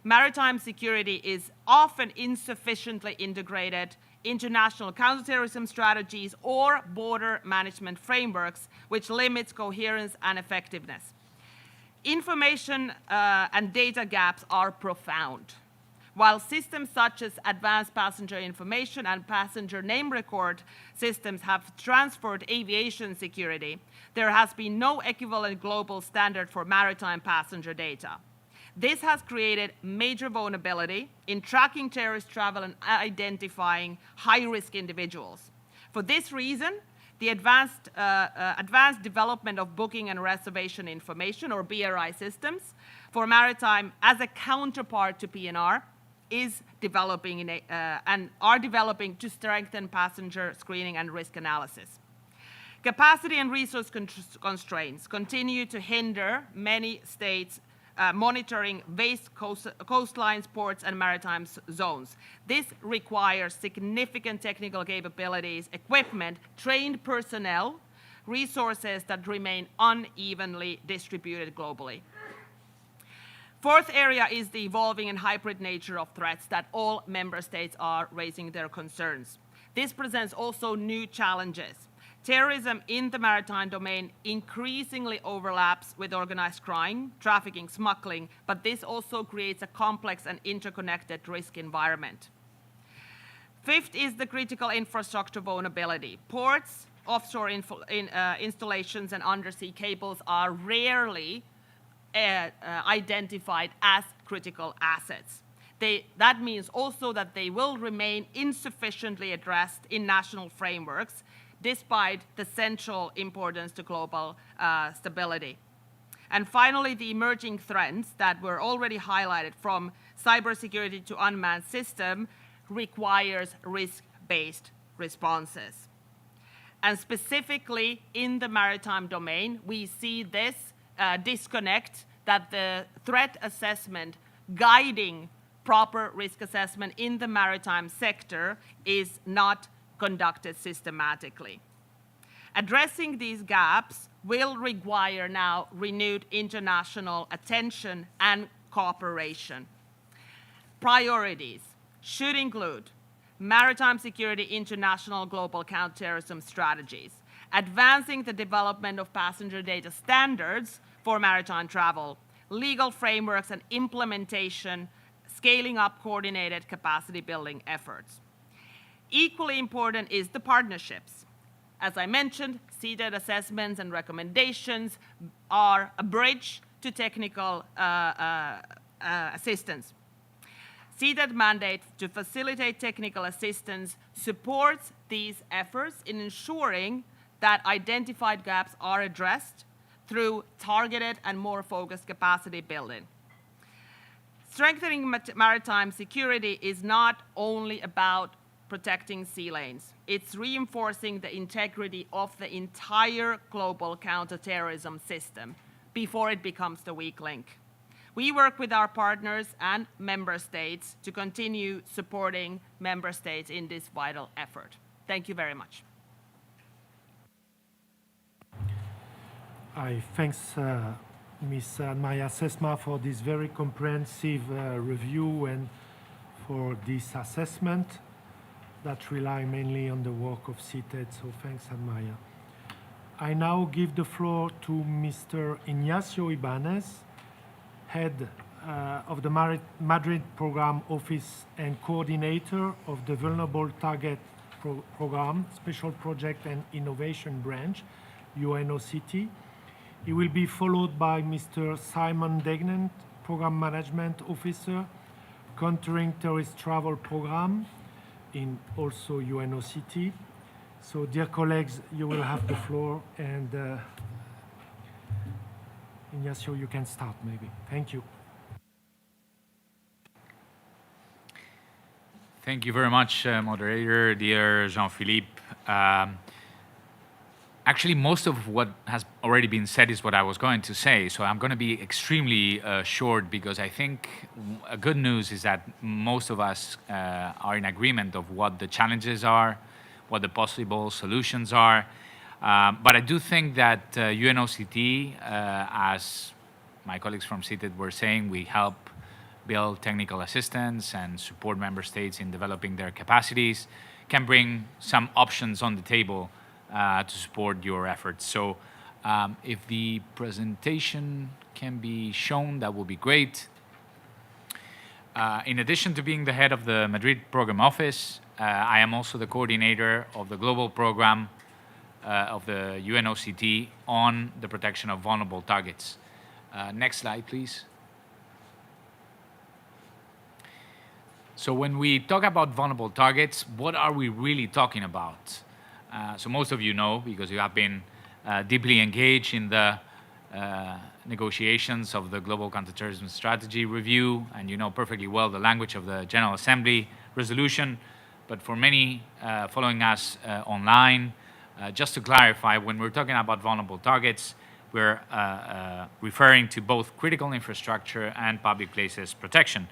Maritime security is often insufficiently integrated into national counterterrorism strategies or border management frameworks, which limits coherence and effectiveness. Information and data gaps are profound. While systems such as advanced passenger information and passenger name record systems have transferred aviation security, there has been no equivalent global standard for maritime passenger data. This has created major vulnerability in tracking terrorist travel and identifying high-risk individuals. For this reason, the advanced development of booking and reservation information, or BRI systems, for maritime as a counterpart to PNR is developing and are developing to strengthen passenger screening and risk analysis. Capacity and resource constraints continue to hinder many states monitoring vast coastlines, ports, and maritime zones. This requires significant technical capabilities, equipment, trained personnel, resources that remain unevenly distributed globally. Fourth area is the evolving and hybrid nature of threats that all member states are raising their concerns. This presents also new challenges. Terrorism in the maritime domain increasingly overlaps with organized crime, trafficking, smuggling, but this also creates a complex and interconnected risk environment. Fifth is the critical infrastructure vulnerability. Ports, offshore installations, and undersea cables are rarely identified as critical assets. That means also that they will remain insufficiently addressed in national frameworks, despite the central importance to global stability. And finally, the emerging threats that were already highlighted, from cybersecurity to unmanned system, requires risk-based responses. And specifically in the maritime domain, we see this disconnect, that the threat assessment guiding proper risk assessment in the maritime sector is not conducted systematically. Addressing these gaps will require now renewed international attention and cooperation. Priorities should include maritime security, international global counterterrorism strategies, advancing the development of passenger data standards for maritime travel, legal frameworks and implementation, scaling up coordinated capacity building efforts. Equally important is the partnerships. As I mentioned, CTED assessments and recommendations are a bridge to technical assistance. CTED mandate to facilitate technical assistance supports these efforts in ensuring that identified gaps are addressed through targeted and more focused capacity building. Strengthening maritime security is not only about protecting sea lanes. It's reinforcing the integrity of the entire global counterterrorism system before it becomes the weak link. We work with our partners and member states to continue supporting member states in this vital effort. Thank you very much. I thanks Ms. Maya Sesma for this very comprehensive review and for this assessment that rely mainly on the work of CTED, so thanks, Maya. I now give the floor to Mr. Ignacio Ibanez, Head of the Madrid Program Office and Coordinator of the Vulnerable Target Program, Special Project and Innovation Branch, UNOCT. He will be followed by Mr. Simon Degnant, Program Management Officer, Countering Terrorist Travel Program, in also UNOCT. So, dear colleagues, you will have the floor, and Ignacio, you can start maybe. Thank you. Thank you very much, moderator, dear Jean-Philippe. Actually, most of what has already been said is what I was going to say, so I'm going to be extremely short, because I think a good news is that most of us are in agreement of what the challenges are, what the possible solutions are. But I do think that UNOCT, as my colleagues from CTED were saying, we help build technical assistance and support member states in developing their capacities, can bring some options on the table to support your efforts. So if the presentation can be shown, that will be great. In addition to being the head of the Madrid Program Office, I am also the coordinator of the global program of the UNOCT on the protection of vulnerable targets. Next slide, please. So when we talk about vulnerable targets, what are we really talking about? So most of you know, because you have been deeply engaged in the negotiations of the Global Counterterrorism Strategy Review, and you know perfectly well the language of the General Assembly resolution. But for many following us online, just to clarify, when we're talking about vulnerable targets, we're referring to both critical infrastructure and public places protection.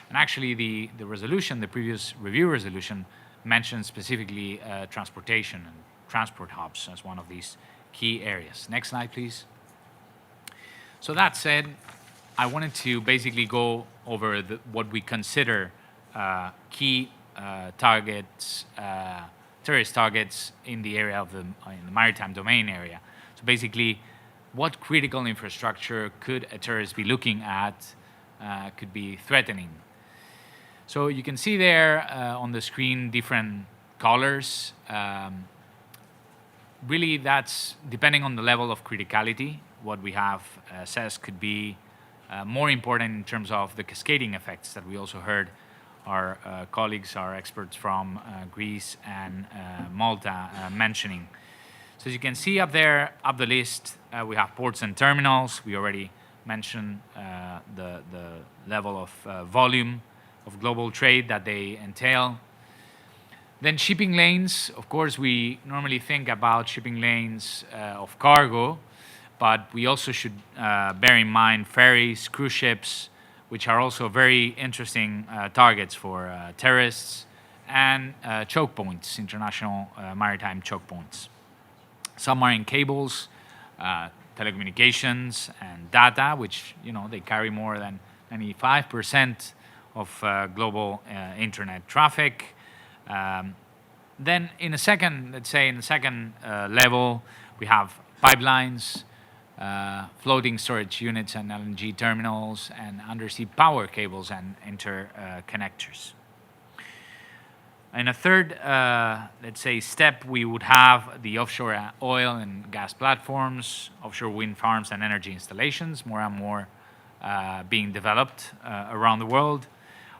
And actually, the resolution, the previous review resolution, mentioned specifically transportation and transport hubs as one of these key areas. Next slide, please. So that said, I wanted to basically go over what we consider key targets, terrorist targets in the area of in the maritime domain area. So basically, what critical infrastructure could a terrorist be looking at, could be threatening? So you can see there on the screen different colors. Really, that's depending on the level of criticality. What we have assessed could be more important in terms of the cascading effects that we also heard our colleagues, our experts from Greece and Malta mentioning. So as you can see up there, up the list, we have ports and terminals. We already mentioned the level of volume of global trade that they entail. Then shipping lanes, of course, we normally think about shipping lanes of cargo, but we also should bear in mind ferries, cruise ships, which are also very interesting targets for terrorists, and choke points, international maritime choke points. Submarine cables, telecommunications, and data, which, you know, they carry more than 95% of global internet traffic. Then in a second, let's say in the second level, we have pipelines, floating storage units and LNG terminals, and undersea power cables and interconnectors. In a third, let's say, step, we would have the offshore oil and gas platforms, offshore wind farms and energy installations, more and more being developed around the world.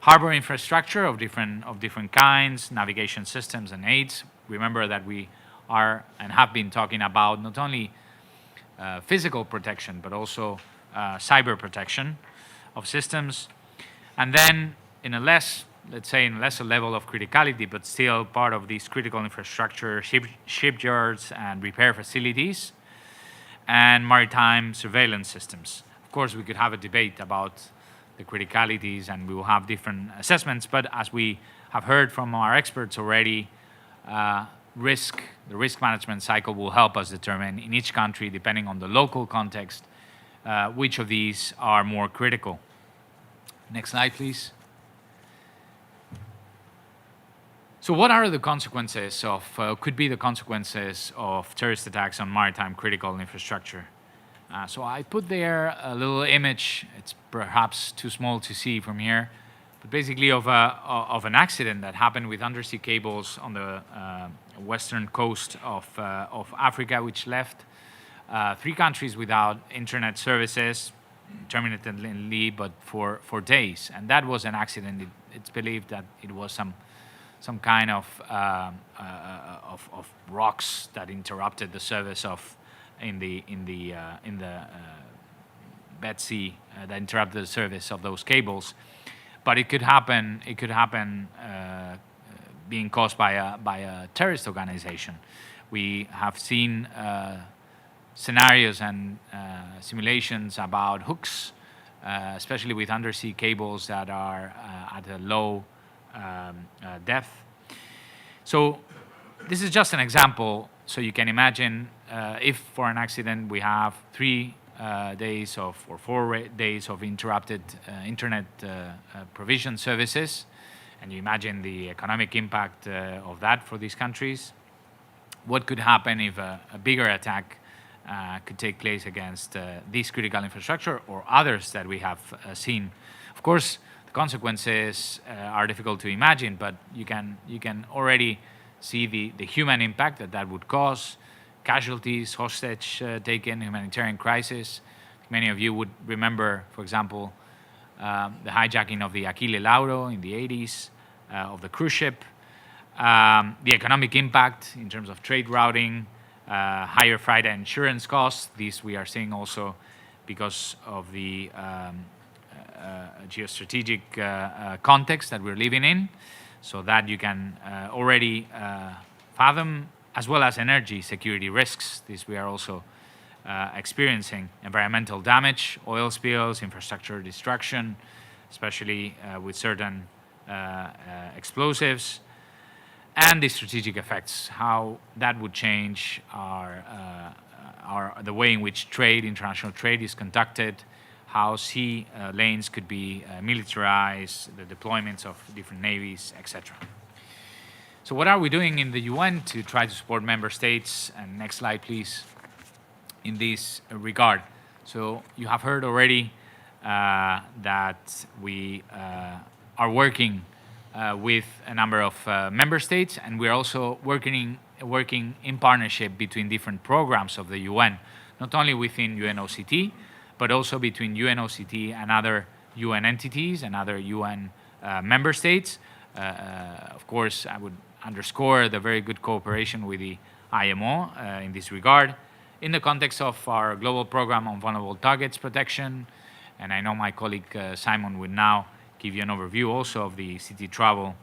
Harbor infrastructure of different kinds, navigation systems and aids. Remember that we are and have been talking about not only physical protection, but also cyber protection of systems. And then in a less, let's say, in a lesser level of criticality, but still part of these critical infrastructure, shipyards and repair facilities, and maritime surveillance systems. Of Of course, we could have a debate about the criticalities and we will have different assessments, but as we have heard from our experts already, the risk management cycle will help us determine in each country, depending on the local context, which of these are more critical. Next slide, please. So what are the consequences could be the consequences of terrorist attacks on maritime critical infrastructure? So I put there a little image. It's perhaps too small to see from here, but basically of an accident that happened with undersea cables on the western coast of Africa, which left 3 countries without internet services, intermittently, but for days. And that was an accident. It's believed that it was some kind of rocks that interrupted the service in the Bed Sea that interrupted the service of those cables. But it could happen. It could happen being caused by a terrorist organization. We have seen scenarios and simulations about hooks, especially with undersea cables that are at a low depth. So this is just an example. So you can imagine if for an accident we have 3 days or 4 days of interrupted internet provision services, and you imagine the economic impact of that for these countries. What could happen if a bigger attack could take place against this critical infrastructure or others that we have seen? Of course, the consequences are difficult to imagine, but you can already see the human impact that would cause, casualties, hostage taken, humanitarian crisis. Many of you would remember, for example, the hijacking of the Achille Lauro in the 80s, of the cruise ship, the economic impact in terms of trade routing, higher freight and insurance costs. These we are seeing also because of the geostrategic context that we're living in, so that you can already fathom, as well as energy security risks. This we are also experiencing. Environmental damage, oil spills, infrastructure destruction, especially with certain explosives, and the strategic effects, how that would change the way in which international trade is conducted, how sea lanes could be militarized, the deployments of different navies, etc. So what are we doing in the UN to try to support member states? And next slide, please, in this regard. So you have heard already that we are working with a number of member states, and we're also working in partnership between different programs of the UN, not only within UNOCT, but also between UNOCT and other UN entities and other UN member states. Of course, I would underscore the very good cooperation with the IMO in this regard, in the context of our global program on vulnerable targets protection. And I know my colleague Simon will now give you an overview also of the CTED travel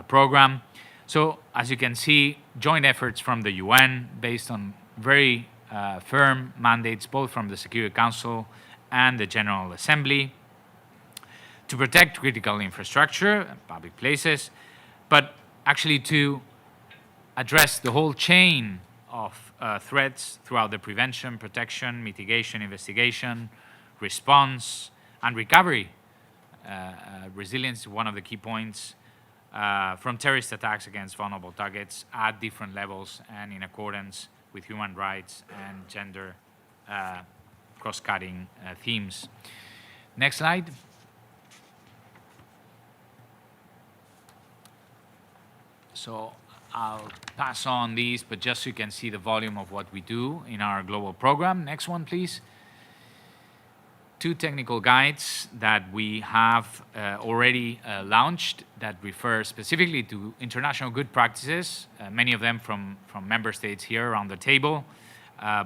program. So as you can see, joint efforts from the UN based on very firm mandates, both from the Security Council and the General Assembly, to protect critical infrastructure and public places, but actually to address the whole chain of threats throughout the prevention, protection, mitigation, investigation, response, and recovery. Resilience is one of the key points from terrorist attacks against vulnerable targets at different levels and in accordance with human rights and gender cross-cutting themes. Next slide. So I'll pass on these, but just so you can see the volume of what we do in our global program. Next one, please. 2 technical guides that we have already launched that refer specifically to international good practices, many of them from member states here around the table,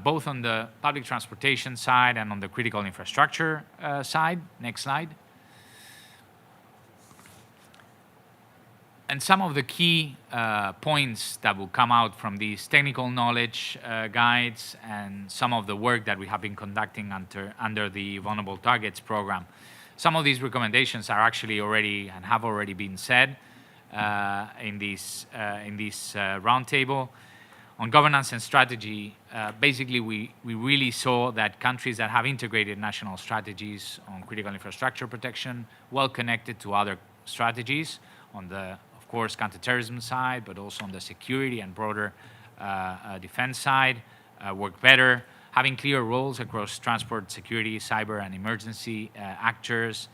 both on the public transportation side and on the critical infrastructure side. Next slide. And some of the key points that will come out from these technical knowledge guides and some of the work that we have been conducting under the Vulnerable Targets program. Some of these recommendations are actually already and have already been said in this roundtable. On governance and strategy, basically we really saw that countries that have integrated national strategies on critical infrastructure protection, well connected to other strategies on the, of course, counterterrorism side, but also on the security and broader defense side, work better, having clear roles across transport, security, cyber, and emergency actors,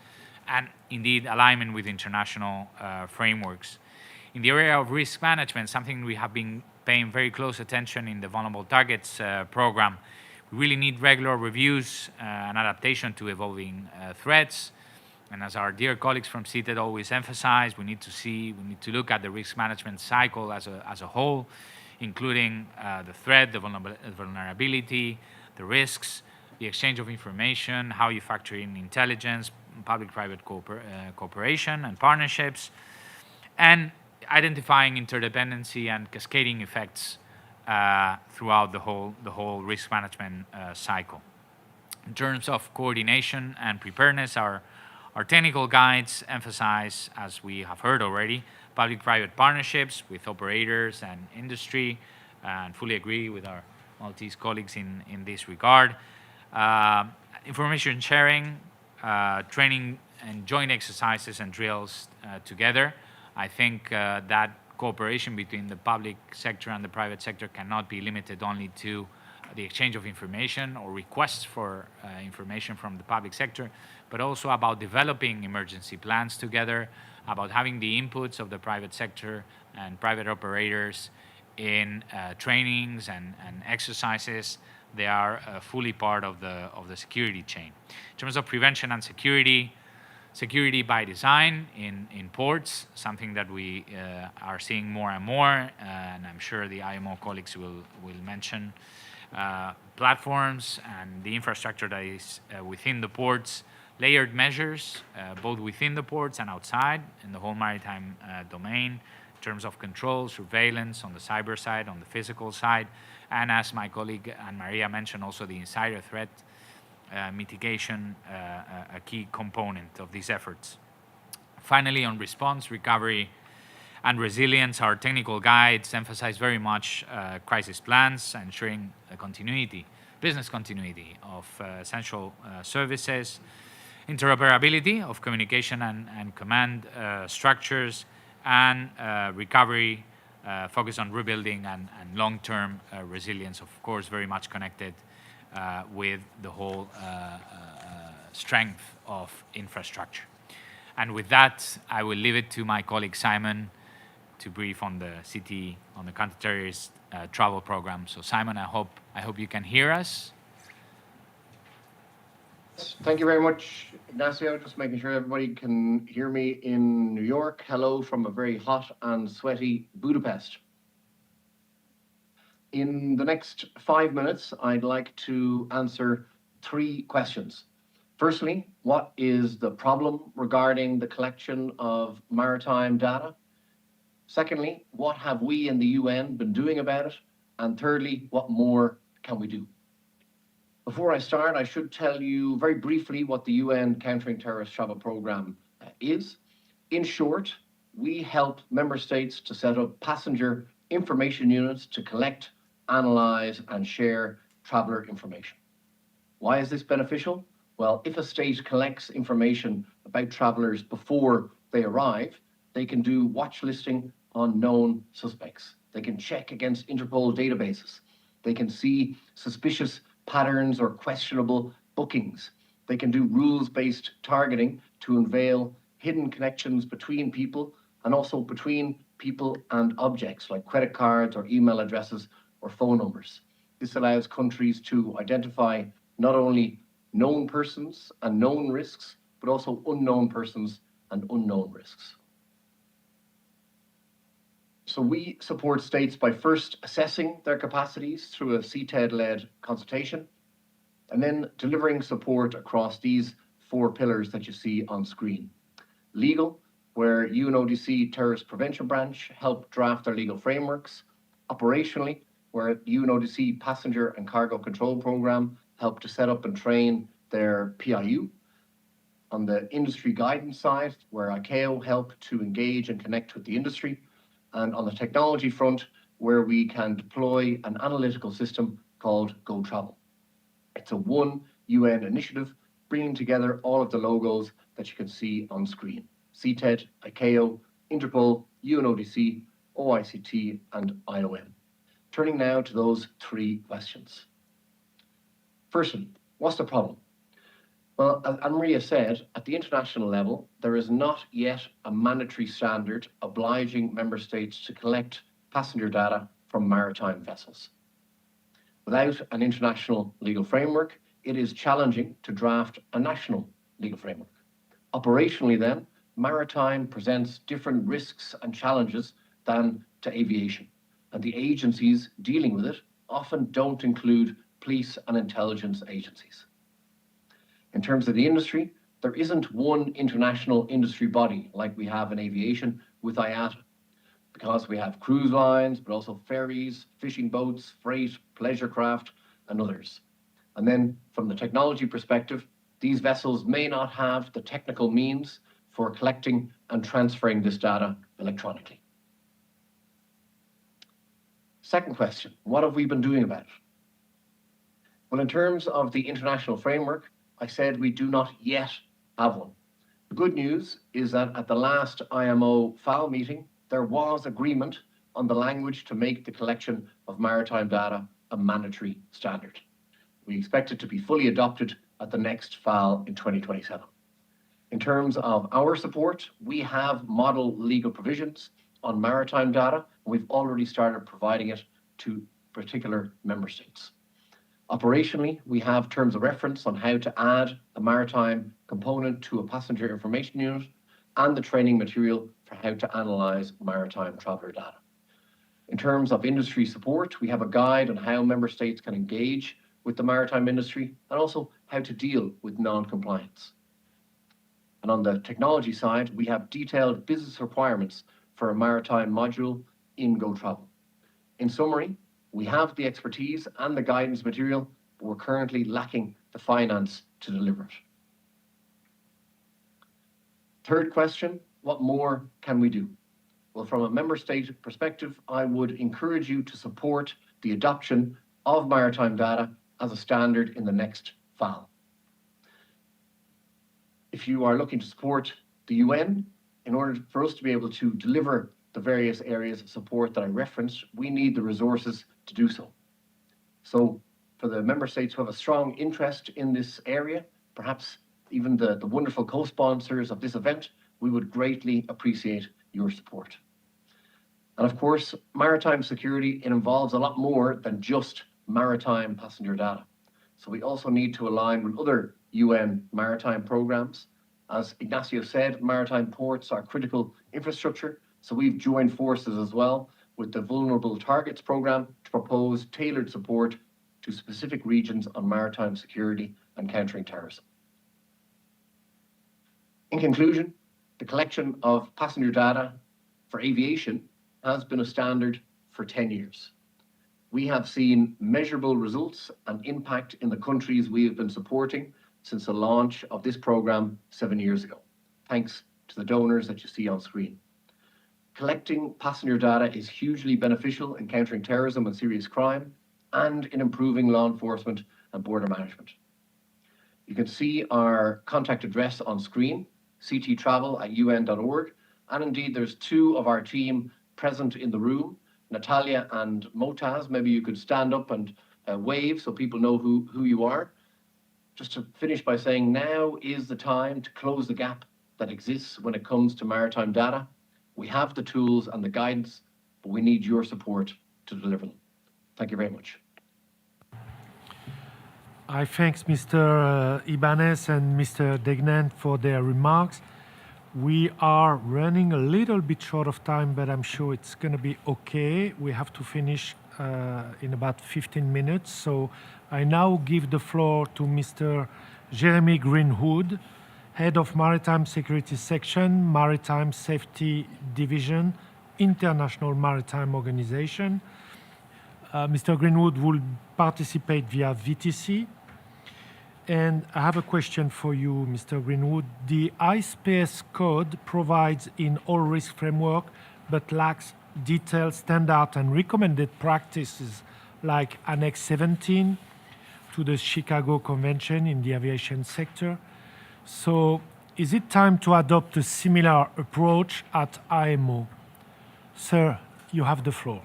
and indeed alignment with international frameworks. In the area of risk management, something we have been paying very close attention in the Vulnerable Targets program, we really need regular reviews and adaptation to evolving threats. And as our dear colleagues from CTED always emphasize, we need to look at the risk management cycle as a whole, including the threat, the vulnerability, the risks, the exchange of information, how you factor in intelligence, public-private cooperation and partnerships, and identifying interdependency and cascading effects throughout the whole risk management cycle. In terms of coordination and preparedness, our technical guides emphasize, as we have heard already, public-private partnerships with operators and industry, and fully agree with our Maltese colleagues in this regard. Information sharing, training and joint exercises and drills together. I think that cooperation between the public sector and the private sector cannot be limited only to the exchange of information or requests for information from the public sector, but also about developing emergency plans together, about having the inputs of the private sector and private operators in trainings and exercises. They are fully part of the security chain. In terms of prevention and security by design in ports, something that we are seeing more and more, and I'm sure the IMO colleagues will mention. Platforms and the infrastructure that is within the ports, layered measures, both within the ports and outside in the whole maritime domain, in terms of control, surveillance on the cyber side, on the physical side, and as my colleague Anne-Maria mentioned, also the insider threat mitigation, a key component of these efforts. Finally, on response, recovery, and resilience, our technical guides emphasize very much crisis plans, ensuring continuity, business continuity of essential services, interoperability of communication and command structures, and recovery focus on rebuilding and long-term resilience, of course, very much connected with the whole strength of infrastructure. And with that, I will leave it to my colleague Simon to brief on the CTE, on the counter-terrorist travel program. So Simon, I hope you can hear us. Thank you very much, Ignacio. Just making sure everybody can hear me in New York. Hello from a very hot and sweaty Budapest. In the next 5 minutes, I'd like to answer 3 questions. Firstly, what is the problem regarding the collection of maritime data? Secondly, what have we in the UN been doing about it? And thirdly, what more can we do? Before I start, I should tell you very briefly what the UN Countering Terrorist Travel Program is. In short, we help member states to set up passenger information units to collect, analyze, and share traveler information. Why is this beneficial? Well, if a state collects information about travelers before they arrive, they can do watch listing on known suspects. They can check against Interpol databases. They can see suspicious patterns or questionable bookings. They can do rules-based targeting to unveil hidden connections between people and also between people and objects like credit cards or email addresses or phone numbers. This allows countries to identify not only known persons and known risks, but also unknown persons and unknown risks. So we support states by first assessing their capacities through a CTED-led consultation, and then delivering support across these 4 pillars that you see on screen. Legal, where UNODC Terrorist Prevention Branch helped draft their legal frameworks. Operationally, where UNODC Passenger and Cargo Control Program helped to set up and train their PIU. On the industry guidance side, where ICAO helped to engage and connect with the industry. And on the technology front, where we can deploy an analytical system called GoTravel. It's a one UN initiative bringing together all of the logos that you can see on screen. CTED, ICAO, Interpol, UNODC, OICT, and IOM. Turning now to those three questions. Firstly, what's the problem? Well, as Anne-Maria said, at the international level, there is not yet a mandatory standard obliging member states to collect passenger data from maritime vessels. Without an international legal framework, it is challenging to draft a national legal framework. Operationally then, maritime presents different risks and challenges than to aviation, and the agencies dealing with it often don't include police and intelligence agencies. In terms of the industry, there isn't one international industry body like we have in aviation with IATA, because we have cruise lines, but also ferries, fishing boats, freight, pleasure craft, and others. And then from the technology perspective, these vessels may not have the technical means for collecting and transferring this data electronically. Second question, what have we been doing about it? Well, in terms of the international framework, I said we do not yet have one. The good news is that at the last IMO FAO meeting, there was agreement on the language to make the collection of maritime data a mandatory standard. We expect it to be fully adopted at the next FAO in 2027. In terms of our support, we have model legal provisions on maritime data, and we've already started providing it to particular member states. Operationally, we have terms of reference on how to add a maritime component to a passenger information unit and the training material for how to analyze maritime traveller data. In terms of industry support, we have a guide on how member states can engage with the maritime industry and also how to deal with non-compliance. And on the technology side, we have detailed business requirements for a maritime module in GoTravel. In summary, we have the expertise and the guidance material, but we're currently lacking the finance to deliver it. Third question, what more can we do? Well, from a member state perspective, I would encourage you to support the adoption of maritime data as a standard in the next FAO. If you are looking to support the UN, in order for us to be able to deliver the various areas of support that I referenced, we need the resources to do so. So for the member states who have a strong interest in this area, perhaps even the wonderful co-sponsors of this event, we would greatly appreciate your support. And of course, maritime security, it involves a lot more than just maritime passenger data. So we also need to align with other UN maritime programs. As Ignacio said, maritime ports are critical infrastructure, so we've joined forces as well with the Vulnerable Targets Programme to propose tailored support to specific regions on maritime security and countering terrorism. In conclusion, the collection of passenger data for aviation has been a standard for 10 years. We have seen measurable results and impact in the countries we have been supporting since the launch of this programme 7 years ago, thanks to the donors that you see on screen. Collecting passenger data is hugely beneficial in countering terrorism and serious crime and in improving law enforcement and border management. You can see our contact address on screen, cttravel@un.org, and indeed there's two of our team present in the room, Natalia and Motaz. Maybe you could stand up and wave so people know who you are. Just to finish by saying now is the time to close the gap that exists when it comes to maritime data. We have the tools and the guidance, but we need your support to deliver them. Thank you very much. I thank Mr. Ibanez and Mr. Degnan for their remarks. We are running a little bit short of time, but I'm sure it's going to be okay. We have to finish in about 15 minutes. So I now give the floor to Mr. Jeremy Greenwood, Head of Maritime Security Section, Maritime Safety Division, International Maritime Organization. Mr. Greenwood will participate via VTC. And I have a question for you, Mr. Greenwood. The ISPS code provides in all risk framework, but lacks detailed standard and recommended practices like Annex 17 to the Chicago Convention in the aviation sector. So is it time to adopt a similar approach at IMO? Sir, you have the floor.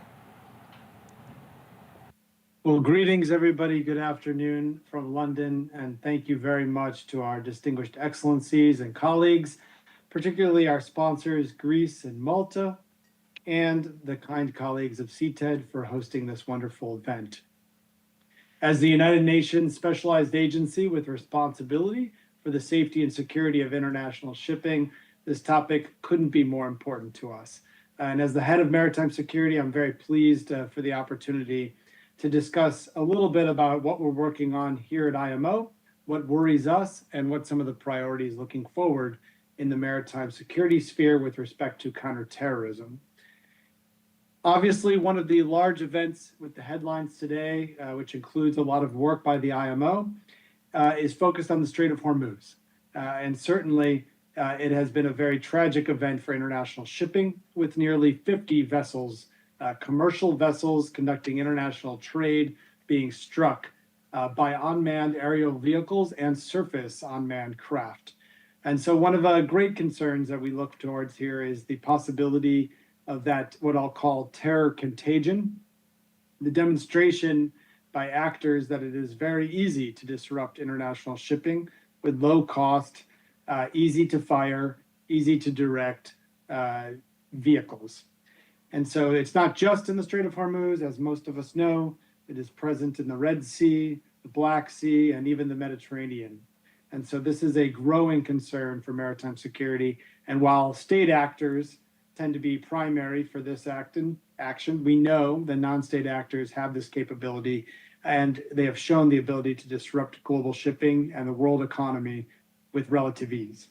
Well, greetings, everybody. Good afternoon from London, and thank you very much to our distinguished excellencies and colleagues, particularly our sponsors, Greece and Malta, and the kind colleagues of CTED for hosting this wonderful event. As the United Nations specialized agency with responsibility for the safety and security of international shipping, this topic couldn't be more important to us. And as the head of maritime security, I'm very pleased for the opportunity to discuss a little bit about what we're working on here at IMO, what worries us, and what some of the priorities looking forward in the maritime security sphere with respect to counterterrorism. Obviously, one of the large events with the headlines today, which includes a lot of work by the IMO, is focused on the Strait of Hormuz. And certainly, it has been a very tragic event for international shipping, with nearly 50 vessels, commercial vessels conducting international trade, being struck by unmanned aerial vehicles and surface unmanned craft. And so one of the great concerns that we look towards here is the possibility of that, what I'll call terror contagion, the demonstration by actors that it is very easy to disrupt international shipping with low cost, easy to fire, easy to direct vehicles. And so it's not just in the Strait of Hormuz, as most of us know, it is present in the Red Sea, the Black Sea, and even the Mediterranean. And so this is a growing concern for maritime security. And while state actors tend to be primary for this action, we know the non-state actors have this capability, and they have shown the ability to disrupt global shipping and the world economy with relative ease.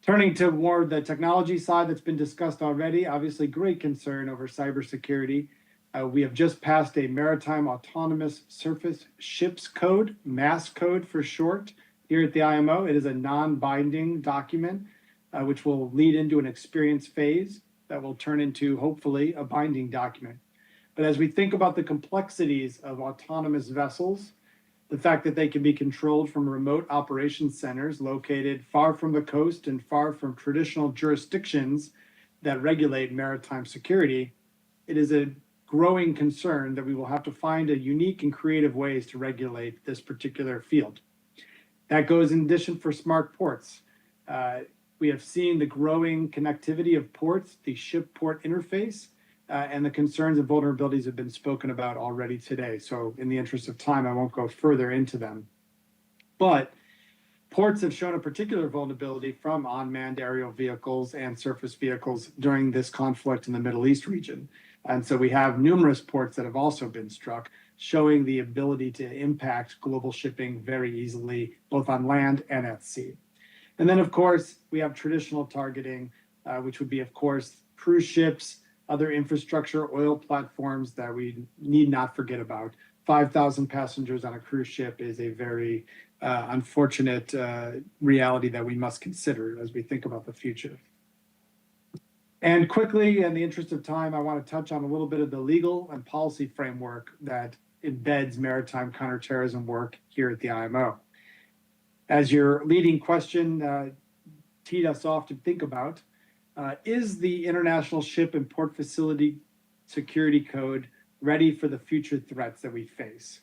Turning to more the technology side that's been discussed already, obviously great concern over cybersecurity. We have just passed a Maritime Autonomous Surface Ships Code, MASS code for short, here at the IMO. It is a non-binding document, which will lead into an experience phase that will turn into, hopefully, a binding document. But as we think about the complexities of autonomous vessels, the fact that they can be controlled from remote operations centers located far from the coast and far from traditional jurisdictions that regulate maritime security, it is a growing concern that we will have to find a unique and creative ways to regulate this particular field. That goes in addition for smart ports. We have seen the growing connectivity of ports, the ship-port interface, and the concerns and vulnerabilities have been spoken about already today. So in the interest of time, I won't go further into them. But ports have shown a particular vulnerability from unmanned aerial vehicles and surface vehicles during this conflict in the Middle East region. And so we have numerous ports that have also been struck, showing the ability to impact global shipping very easily, both on land and at sea. And then, of course, we have traditional targeting, which would be, of course, cruise ships, other infrastructure, oil platforms that we need not forget about. 5,000 passengers on a cruise ship is a very unfortunate reality that we must consider as we think about the future. And quickly, in the interest of time, I want to touch on a little bit of the legal and policy framework that embeds maritime counterterrorism work here at the IMO. As your leading question teed us off to think about, is the International Ship and Port Facility Security Code ready for the future threats that we face?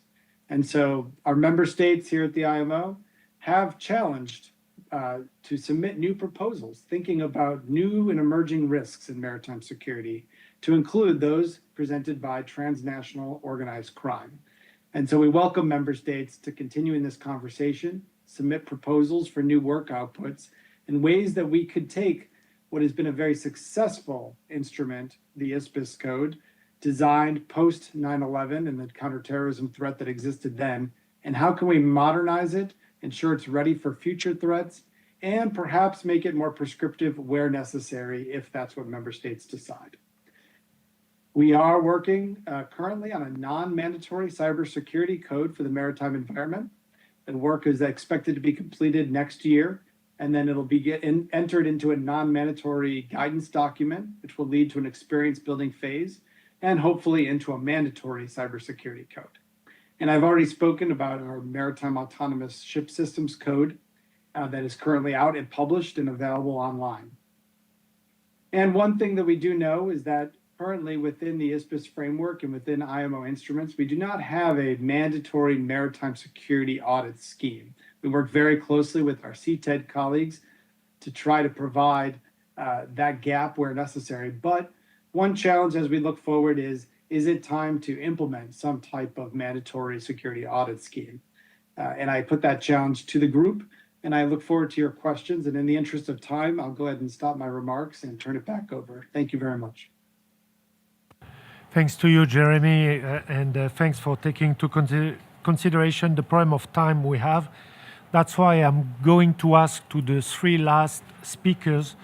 And so our member states here at the IMO have challenged to submit new proposals, thinking about new and emerging risks in maritime security, to include those presented by transnational organized crime. And so we welcome member states to continue in this conversation, submit proposals for new work outputs, and ways that we could take what has been a very successful instrument, the ISPS code, designed post 9/11 and the counterterrorism threat that existed then, and how can we modernize it ensure it's ready for future threats, and perhaps make it more prescriptive where necessary if that's what member states decide. We are working currently on a non-mandatory cybersecurity code for the maritime environment. The work is expected to be completed next year, and then it'll be entered into a non-mandatory guidance document, which will lead to an experience building phase, and hopefully into a mandatory cybersecurity code. And I've already spoken about our Maritime Autonomous Ship Systems Code that is currently out and published and available online. And one thing that we do know is that currently within the ISPIS framework and within IMO instruments, we do not have a mandatory maritime security audit scheme. We work very closely with our CTED colleagues to try to provide that gap where necessary. But one challenge as we look forward is it time to implement some type of mandatory security audit scheme? And I put that challenge to the group, and I look forward to your questions. And in the interest of time, I'll go ahead and stop my remarks and turn it back over. Thank you very much. Thanks to you, Jeremy, and thanks for taking into consideration the problem of time we have. That's why I'm going to ask to the three last speakers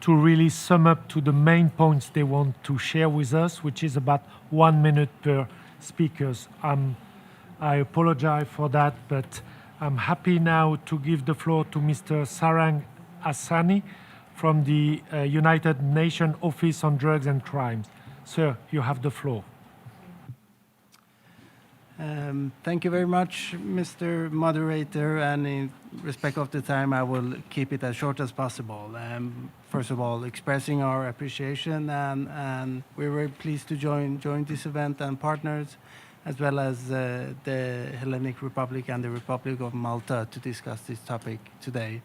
to really sum up to the main points they want to share with us, which is about 1 minute per speakers. I apologize for that, but I'm happy now to give the floor to Mr. Sarang Asani from the United Nations Office on Drugs and Crimes. Sir, you have the floor. Thank you very much, Mr. Moderator, and in respect of the time, I will keep it as short as possible. First of all, expressing our appreciation, and we're very pleased to join this event and partners, as well as the Hellenic Republic and the Republic of Malta to discuss this topic today.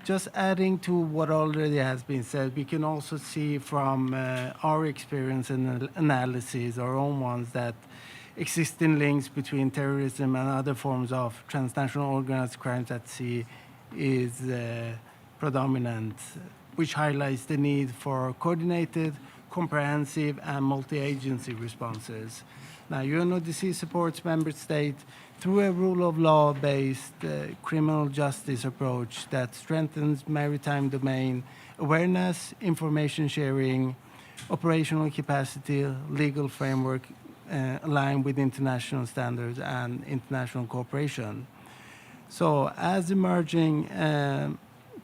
Just adding to what already has been said, we can also see from our experience and analysis, our own ones, that existing links between terrorism and other forms of transnational organized crimes at sea is predominant, which highlights the need for coordinated, comprehensive, and multi-agency responses. Now, UNODC supports member states through a rule of law-based criminal justice approach that strengthens maritime domain awareness, information sharing, operational capacity, legal framework aligned with international standards and international cooperation. So as emerging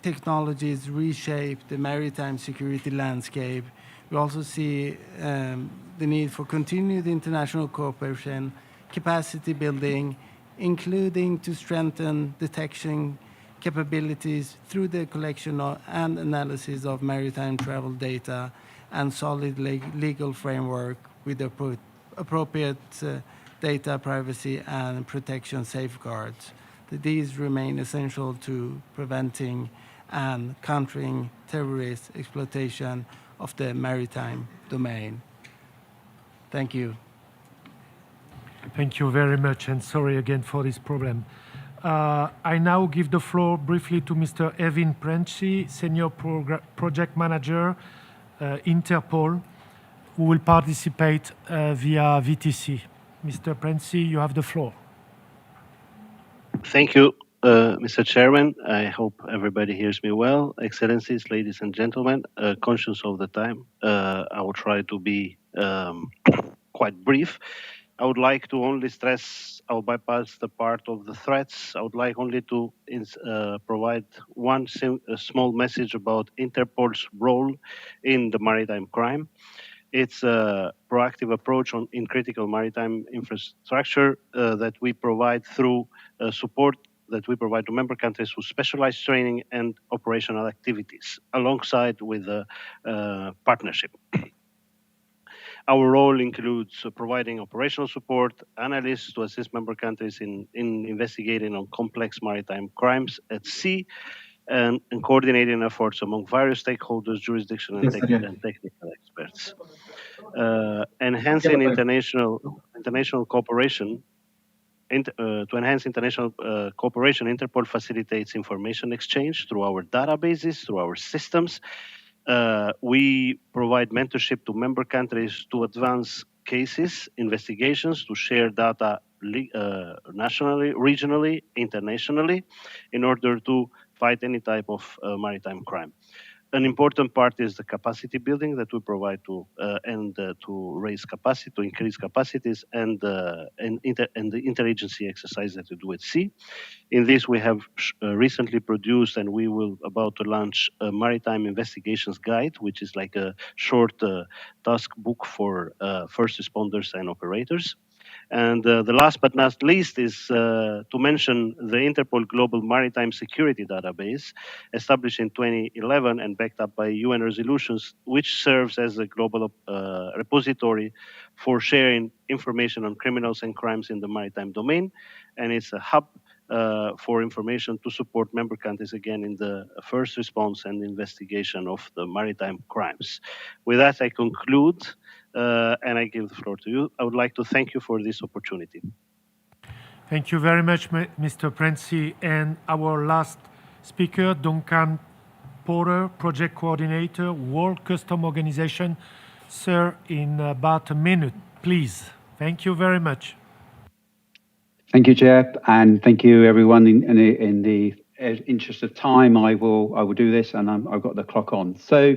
technologies reshape the maritime security landscape, we also see the need for continued international cooperation, capacity building, including to strengthen detection capabilities through the collection and analysis of maritime travel data and solid legal framework with appropriate data privacy and protection safeguards. These remain essential to preventing and countering terrorist exploitation of the maritime domain. Thank you. Thank you very much, and sorry again for this problem. I now give the floor briefly to Mr. Evin Prenci, Senior Project Manager, Interpol, who will participate via VTC. Mr. Prenci, you have the floor. Thank you, Mr. Chairman. I hope everybody hears me well. Excellencies, ladies and gentlemen, conscious of the time, I will try to be quite brief. I would like to only stress, I'll bypass the part of the threats. I would like only to provide one small message about Interpol's role in the maritime crime. It's a proactive approach in critical maritime infrastructure that we provide through support that we provide to member countries with specialized training and operational activities, alongside with the partnership. Our role includes providing operational support, analysts to assist member countries in investigating on complex maritime crimes at sea, and coordinating efforts among various stakeholders, jurisdiction, and technical experts. Enhancing international cooperation. To enhance international cooperation, Interpol facilitates information exchange through our databases, through our systems. We provide mentorship to member countries to advance cases, investigations, to share data nationally, regionally, internationally, in order to fight any type of maritime crime. An important part is the capacity building that we provide to to raise capacity, to increase capacities, and the interagency exercise that we do at sea. In this, we have recently produced, and we will about to launch a maritime investigations guide, which is like a short task book for first responders and operators. And the last but not least is to mention the Interpol Global Maritime Security Database, established in 2011 and backed up by UN resolutions, which serves as a global repository for sharing information on criminals and crimes in the maritime domain. And it's a hub for information to support member countries again in the first response and investigation of the maritime crimes. With that, I conclude. And I give the floor to you. I would like to thank you for this opportunity. Thank you very much, Mr. Prensi. And our last speaker, Duncan Porter, Project Coordinator, World Customs Organization. Sir, in about a minute, please. Thank you very much. Thank you, Chair, and thank you, everyone. In the interest of time, I will do this, and I've got the clock on. So,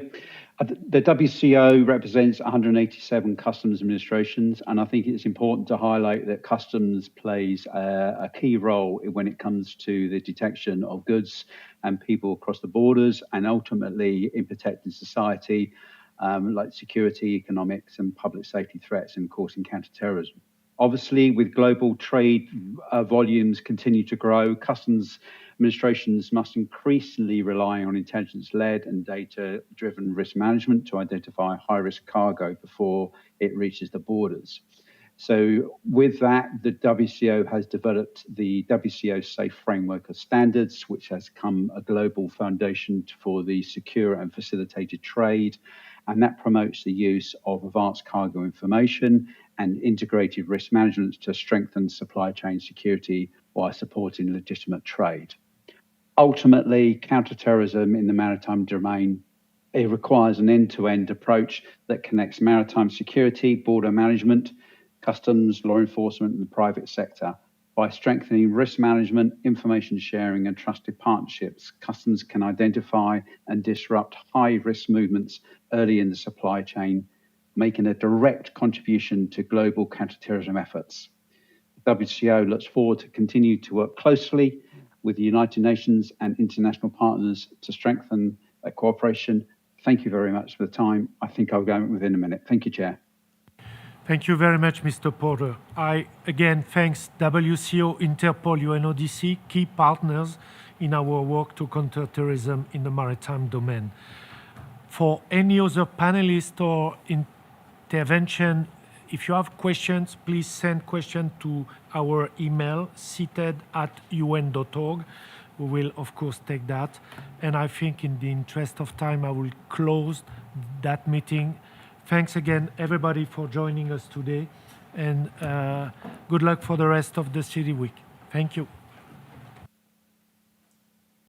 the WCO represents 187 customs administrations, and I think it's important to highlight that customs plays a key role when it comes to the detection of goods and people across the borders, and ultimately in protecting society, like security, economics, and public safety threats, and of course in counter-terrorism. Obviously, with global trade volumes continue to grow, customs administrations must increasingly rely on intelligence-led and data-driven risk management to identify high-risk cargo before it reaches the borders. So with that, the WCO has developed the WCO Safe Framework of Standards, which has become a global foundation for the secure and facilitated trade, and that promotes the use of advanced cargo information and integrated risk management to strengthen supply chain security while supporting legitimate trade. Ultimately, counterterrorism in the maritime domain, it requires an end-to-end approach that connects maritime security, border management, customs, law enforcement, and the private sector. By strengthening risk management, information sharing, and trusted partnerships, customs can identify and disrupt high-risk movements early in the supply chain, making a direct contribution to global counterterrorism efforts. The WCO looks forward to continue to work closely with the United Nations and international partners to strengthen cooperation. Thank you very much for the time. I think I'll go within a minute. Thank you, Chair. Thank you very much, Mr. Porter. I again thanks WCO, Interpol, UNODC, key partners in our work to counter terrorism in the maritime domain. For any other panelists or intervention, if you have questions, please send questions to our email, cted@un.org. We will, of course, take that. And I think in the interest of time, I will close that meeting. Thanks again, everybody, for joining us today. And good luck for the rest of the City Week. Thank you.